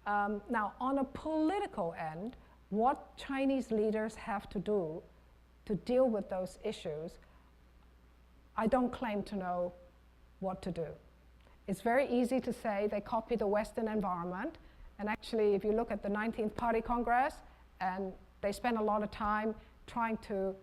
Now, on a political end, what Chinese leaders have to do to deal with those issues, I don't claim to know what to do. It's very easy to say they copy the Western environment, and actually, if you look at the 19th Party Congress, and they spend a lot of time trying to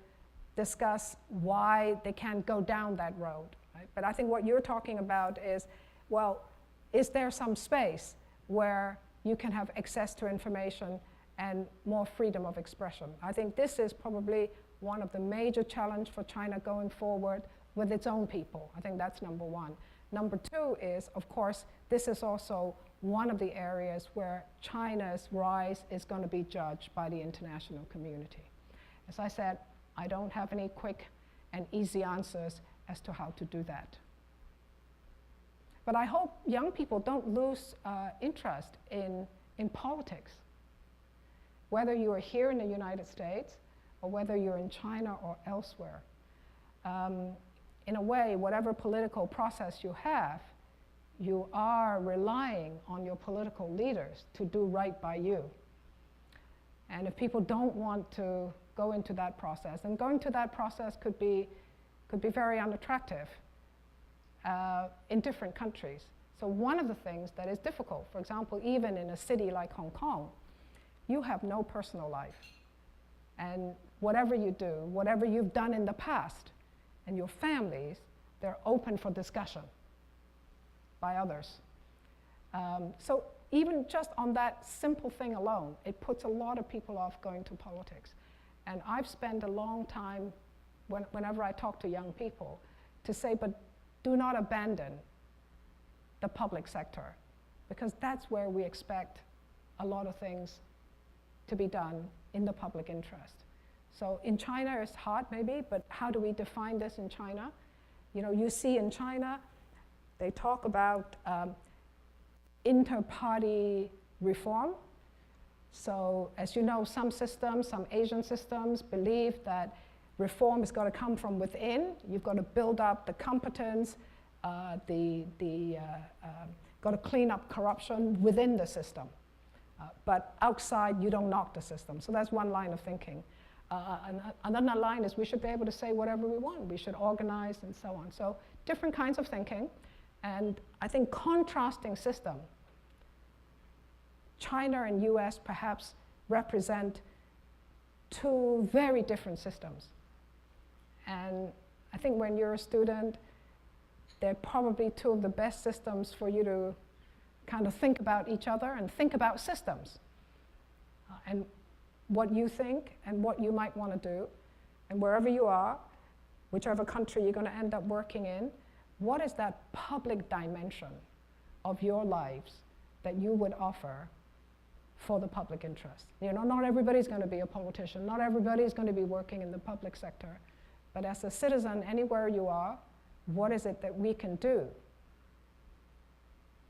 discuss why they can't go down that road. Right? But I think what you're talking about is, well, is there some space where you can have access to information and more freedom of expression? I think this is probably one of the major challenges for China going forward with its own people. I think that's number one. Number two is, of course, this is also one of the areas where China's rise is going to be judged by the international community. As I said, I don't have any quick and easy answers as to how to do that. But I hope young people don't lose interest in politics. Whether you are here in the United States or whether you're in China or elsewhere. In a way, whatever political process you have, you are relying on your political leaders to do right by you. And if people don't want to go into that process, and going to that process could be very unattractive in different countries. So one of the things that is difficult, for example, even in a city like Hong Kong, you have no personal life. And whatever you do, whatever you've done in the past, and your families, they're open for discussion by others. So even just on that simple thing alone, it puts a lot of people off going to politics. And I've spent a long time, whenever I talk to young people, to say, but do not abandon the public sector, because that's where we expect a lot of things to be done in the public interest. So in China, it's hard maybe, but how do we define this in China? You know, you see in China, they talk about inter-party reform. So as you know, some systems, some Asian systems believe that reform is going to come from within. You've got to build up the competence, got to clean up corruption within the system. But outside, you don't knock the system. So that's one line of thinking. Another line is we should be able to say whatever we want. We should organize and so on. So different kinds of thinking. And I think contrasting system, China and US perhaps represent two very different systems. And I think when you're a student, they're probably two of the best systems for you to kind of think about each other and think about systems. And what you think and what you might want to do, and wherever you are, whichever country you're going to end up working in, what is that public dimension of your lives that you would offer for the public interest? You know, not everybody's going to be a politician, not everybody's going to be working in the public sector, but as a citizen, anywhere you are, what is it that we can do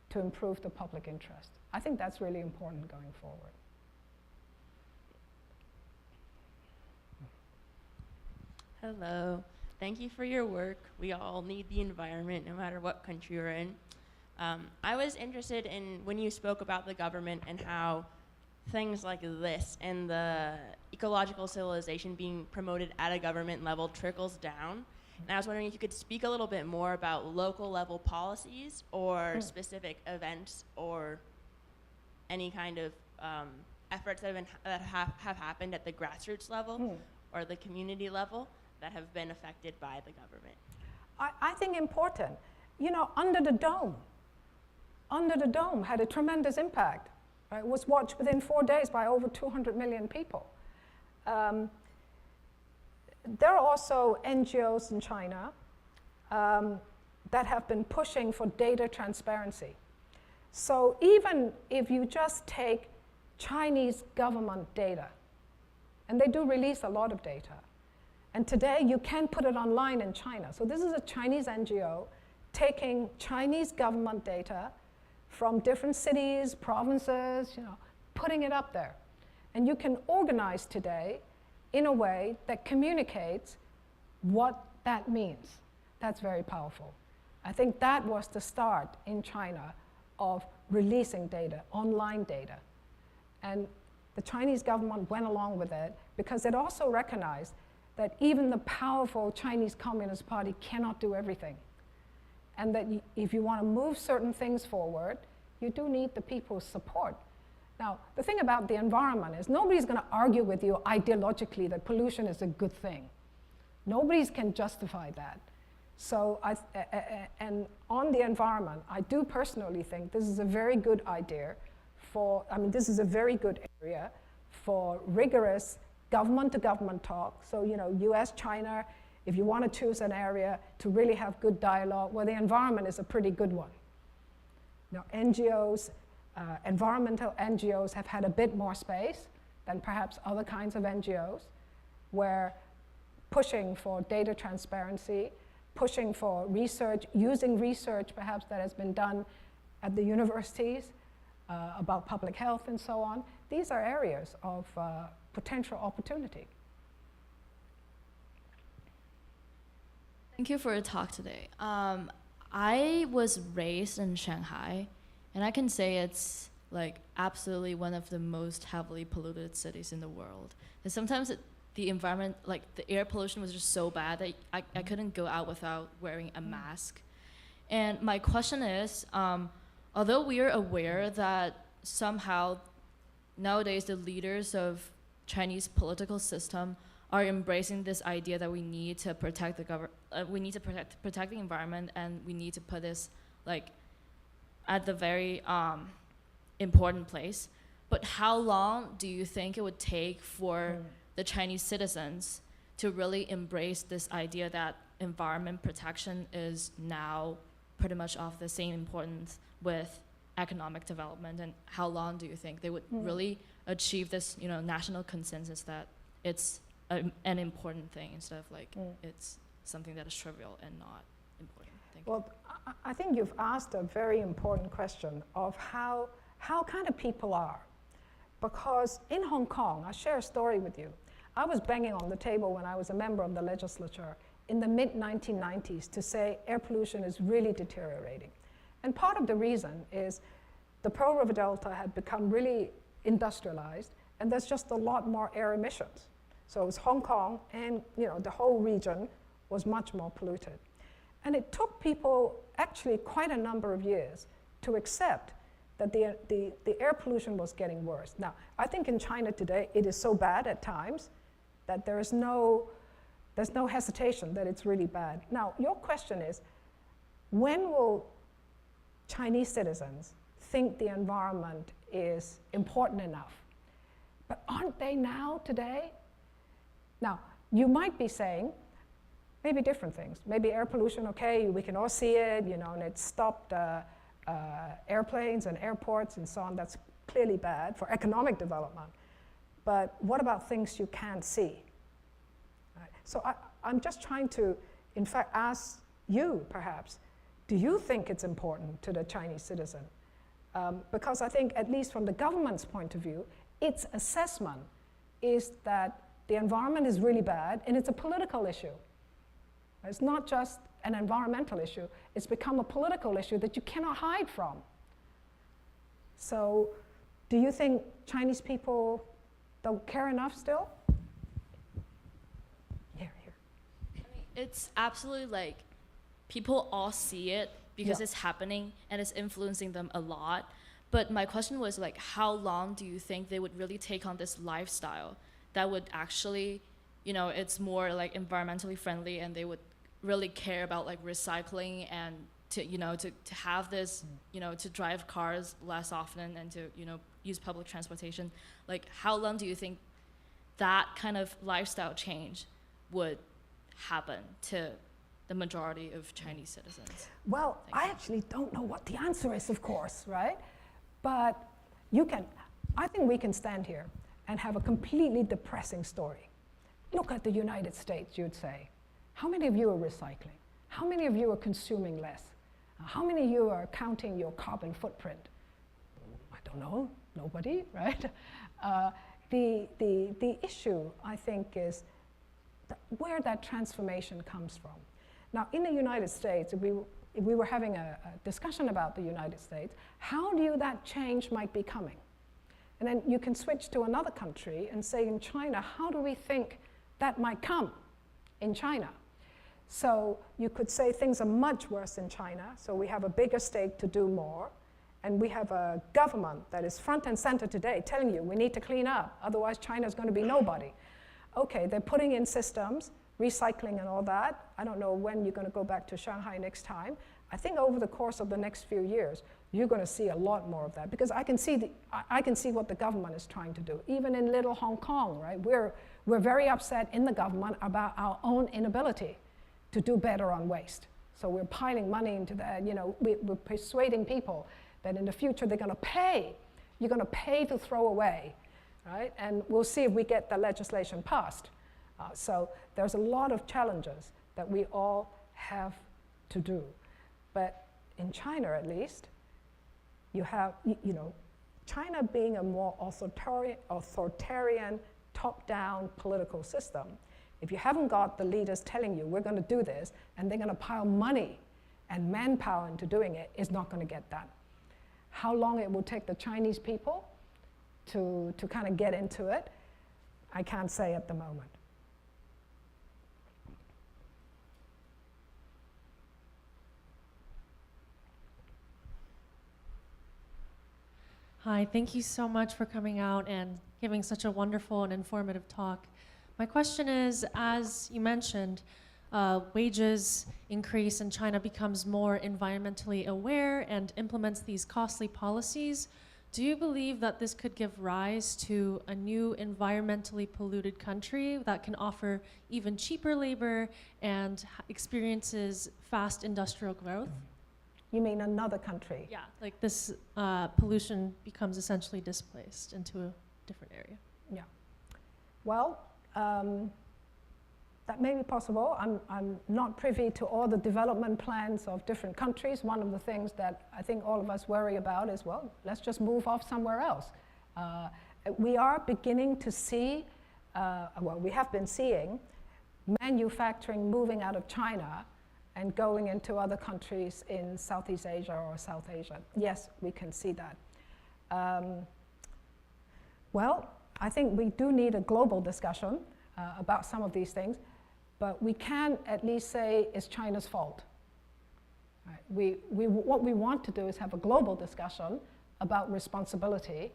to improve the public interest? I think that's really important going forward. Hello. Thank you for your work. We all need the environment no matter what country we're in. I was interested in when you spoke about the government and how things like this and the ecological civilization being promoted at a government level trickles down. And I was wondering if you could speak a little bit more about local level policies or specific events or any kind of efforts that have happened at the grassroots level or the community level that have been affected by the government. I think important. You know, Under the Dome had a tremendous impact. Right? It was watched within 4 days by over 200 million people. There are also NGOs in China that have been pushing for data transparency. So even if you just take Chinese government data, and they do release a lot of data, and today you can put it online in China. So this is a Chinese NGO taking Chinese government data from different cities, provinces, you know, putting it up there. And you can organize today in a way that communicates what that means. That's very powerful. I think that was the start in China of releasing data, online data. And the Chinese government went along with it because it also recognized that even the powerful Chinese Communist Party cannot do everything. And that if you want to move certain things forward, you do need the people's support. Now, the thing about the environment is nobody's going to argue with you ideologically that pollution is a good thing. Nobody can justify that. So, and on the environment, I do personally think this is a very good idea for, this is a very good area for rigorous government-to-government talk. So, you know, US, China, if you want to choose an area to really have good dialogue, well, the environment is a pretty good one. Now, NGOs, environmental NGOs have had a bit more space than perhaps other kinds of NGOs, where pushing for data transparency, pushing for research, using research perhaps that has been done at the universities about public health and so on. These are areas of potential opportunity. Thank you for your talk today. I was raised in Shanghai, and I can say it's like absolutely one of the most heavily polluted cities in the world. And sometimes the environment, like the air pollution was just so bad that I couldn't go out without wearing a mask. And my question is, although we are aware that somehow nowadays the leaders of Chinese political system are embracing this idea that we need to protect protect the environment, and we need to put this like at the very important place. But how long do you think it would take for the Chinese citizens to really embrace this idea that environment protection is now pretty much of the same importance with economic development, and how long do you think they would really achieve this, national consensus that it's an important thing instead of like it's something that is trivial and not important? Thank you. Well, I think you've asked a very important question of how kind of people are. Because in Hong Kong, I'll share a story with you. I was banging on the table when I was a member of the legislature in the mid-1990s to say air pollution is really deteriorating. And part of the reason is the Pearl River Delta had become really industrialized, and there's just a lot more air emissions. So it was Hong Kong, and the whole region was much more polluted. And it took people actually quite a number of years to accept that the air pollution was getting worse. Now, I think in China today, it is so bad at times that there's no hesitation that it's really bad. Now, your question is, when will Chinese citizens think the environment is important enough? But aren't they now, today? Now, you might be saying maybe different things. Maybe air pollution, okay, we can all see it, and it stopped airplanes and airports and so on. That's clearly bad for economic development. But what about things you can't see? Right. So I'm just trying to, in fact, ask you, perhaps, do you think it's important to the Chinese citizen? Because I think, at least from the government's point of view, its assessment is that the environment is really bad, and it's a political issue. It's not just an environmental issue. It's become a political issue that you cannot hide from. So do you think Chinese people don't care enough still? Here. I mean, it's absolutely like people all see it because it's happening and it's influencing them a lot. But my question was like, how long do you think they would really take on this lifestyle that would actually, it's more like environmentally friendly, and they would really care about like recycling and to have this, to drive cars less often and to, use public transportation. Like, how long do you think that kind of lifestyle change would happen to the majority of Chinese citizens? Well, I actually don't know what the answer is, of course, right? But I think we can stand here and have a completely depressing story. Look at the United States, you'd say. How many of you are recycling? How many of you are consuming less? How many of you are counting your carbon footprint? I don't know, nobody, right? The issue, I think, is where that transformation comes from. Now, in the United States, if we were having a discussion about the United States, how do that change might be coming? And then you can switch to another country and say, in China, how do we think that might come in China? So you could say things are much worse in China, so we have a bigger stake to do more, and we have a government that is front and center today telling you we need to clean up, otherwise China's going to be nobody. Okay, they're putting in systems, recycling and all that. I don't know when you're going to go back to Shanghai next time. I think over the course of the next few years, you're going to see a lot more of that, because I can see what the government is trying to do. Even in little Hong Kong, right? We're very upset in the government about our own inability to do better on waste. So we're piling money into that. We're persuading people that in the future they're going to pay. You're going to pay to throw away, right? And we'll see if we get the legislation passed. So there's a lot of challenges that we all have to do. But in China, at least, you have, China being a more authoritarian, top-down political system. If you haven't got the leaders telling you, we're going to do this, and they're going to pile money and manpower into doing it, it's not going to get done. How long it will take the Chinese people to kind of get into it, I can't say at the moment. Hi, thank you so much for coming out and giving such a wonderful and informative talk. My question is, as you mentioned, wages increase and China becomes more environmentally aware and implements these costly policies do you believe that this could give rise to a new environmentally polluted country that can offer even cheaper labor and experiences fast industrial growth? You mean another country? Yeah, like this pollution becomes essentially displaced into a different area. Yeah. Well, that may be possible. I'm not privy to all the development plans of different countries. One of the things that I think all of us worry about is, well, let's just move off somewhere else. We are beginning to see, well, we have been seeing manufacturing moving out of China and going into other countries in Southeast Asia or South Asia. Yes, we can see that. Well, I think we do need a global discussion about some of these things, but we can at least say it's China's fault. Right? What we want to do is have a global discussion about responsibility.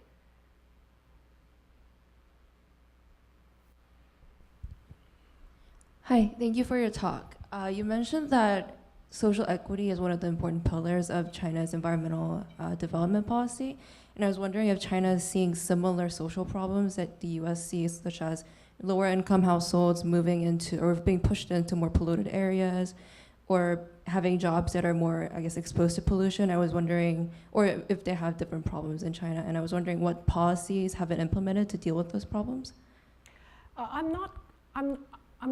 Hi, thank you for your talk. You mentioned that social equity is one of the important pillars of China's environmental development policy, and I was wondering if China is seeing similar social problems that the US sees, such as lower income households moving into or being pushed into more polluted areas, or having jobs that are more, I guess, exposed to pollution. I was wondering, or if they have different problems in China, and I was wondering what policies have been implemented to deal with those problems. I'm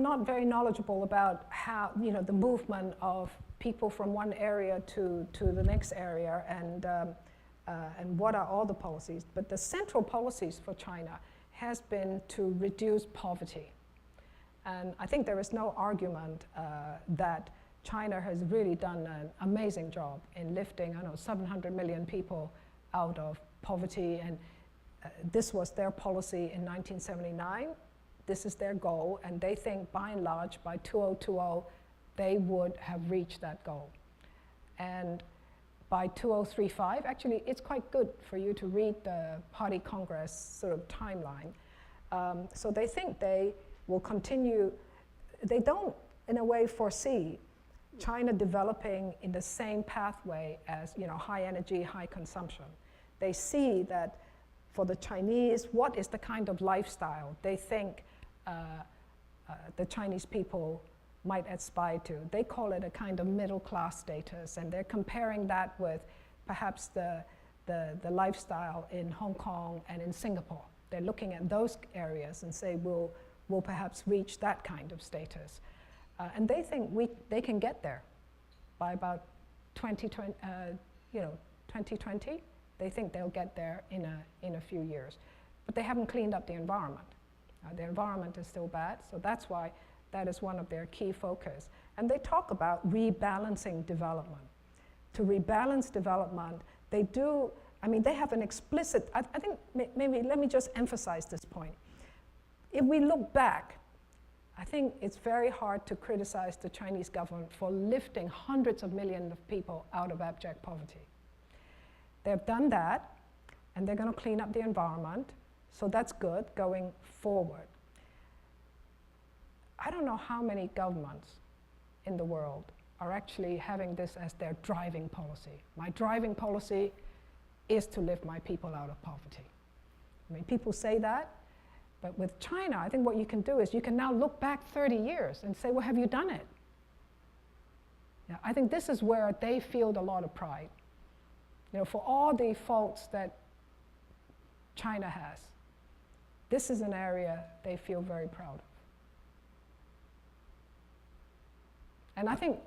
not very knowledgeable about how, the movement of people from one area to the next area and what are all the policies. But the central policies for China has been to reduce poverty. And I think there is no argument that China has really done an amazing job in lifting, 700 million people out of poverty. And this was their policy in 1979. This is their goal, and they think by and large by 2020 they would have reached that goal. And by 2035, actually it's quite good for you to read the Party Congress sort of timeline. So they think they will continue, they don't in a way foresee China developing in the same pathway as high energy, high consumption. They see that for the Chinese, what is the kind of lifestyle they think the Chinese people might aspire to. They call it a kind of middle class status, and they're comparing that with perhaps the lifestyle in Hong Kong and in Singapore. They're looking at those areas and say, we'll perhaps reach that kind of status. And they think they can get there by about 2020. They think they'll get there in a few years. But they haven't cleaned up the environment. The environment is still bad, so that's why that is one of their key focus. And they talk about rebalancing development. To rebalance development, they do, they have an explicit, I think maybe let me just emphasize this point. If we look back, I think it's very hard to criticize the Chinese government for lifting hundreds of millions of people out of abject poverty. They've done that, and they're going to clean up the environment. So that's good going forward. I don't know how many governments in the world are actually having this as their driving policy. My driving policy is to lift my people out of poverty. People say that, but with China, I think what you can do is you can now look back 30 years and say, well, have you done it? Yeah, I think this is where they feel a lot of pride. For all the faults that China has, this is an area they feel very proud of. And I think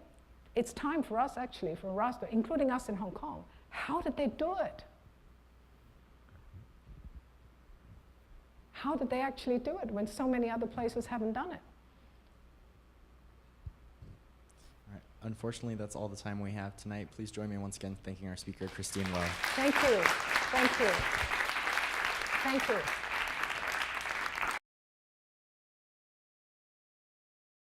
it's time for us, actually, for us, including us in Hong Kong. How did they do it? How did they actually do it when so many other places haven't done it? All right. Unfortunately, that's all the time we have tonight. Please join me once again thanking our speaker, Christine Loh. Thank you. Thank you. Thank you.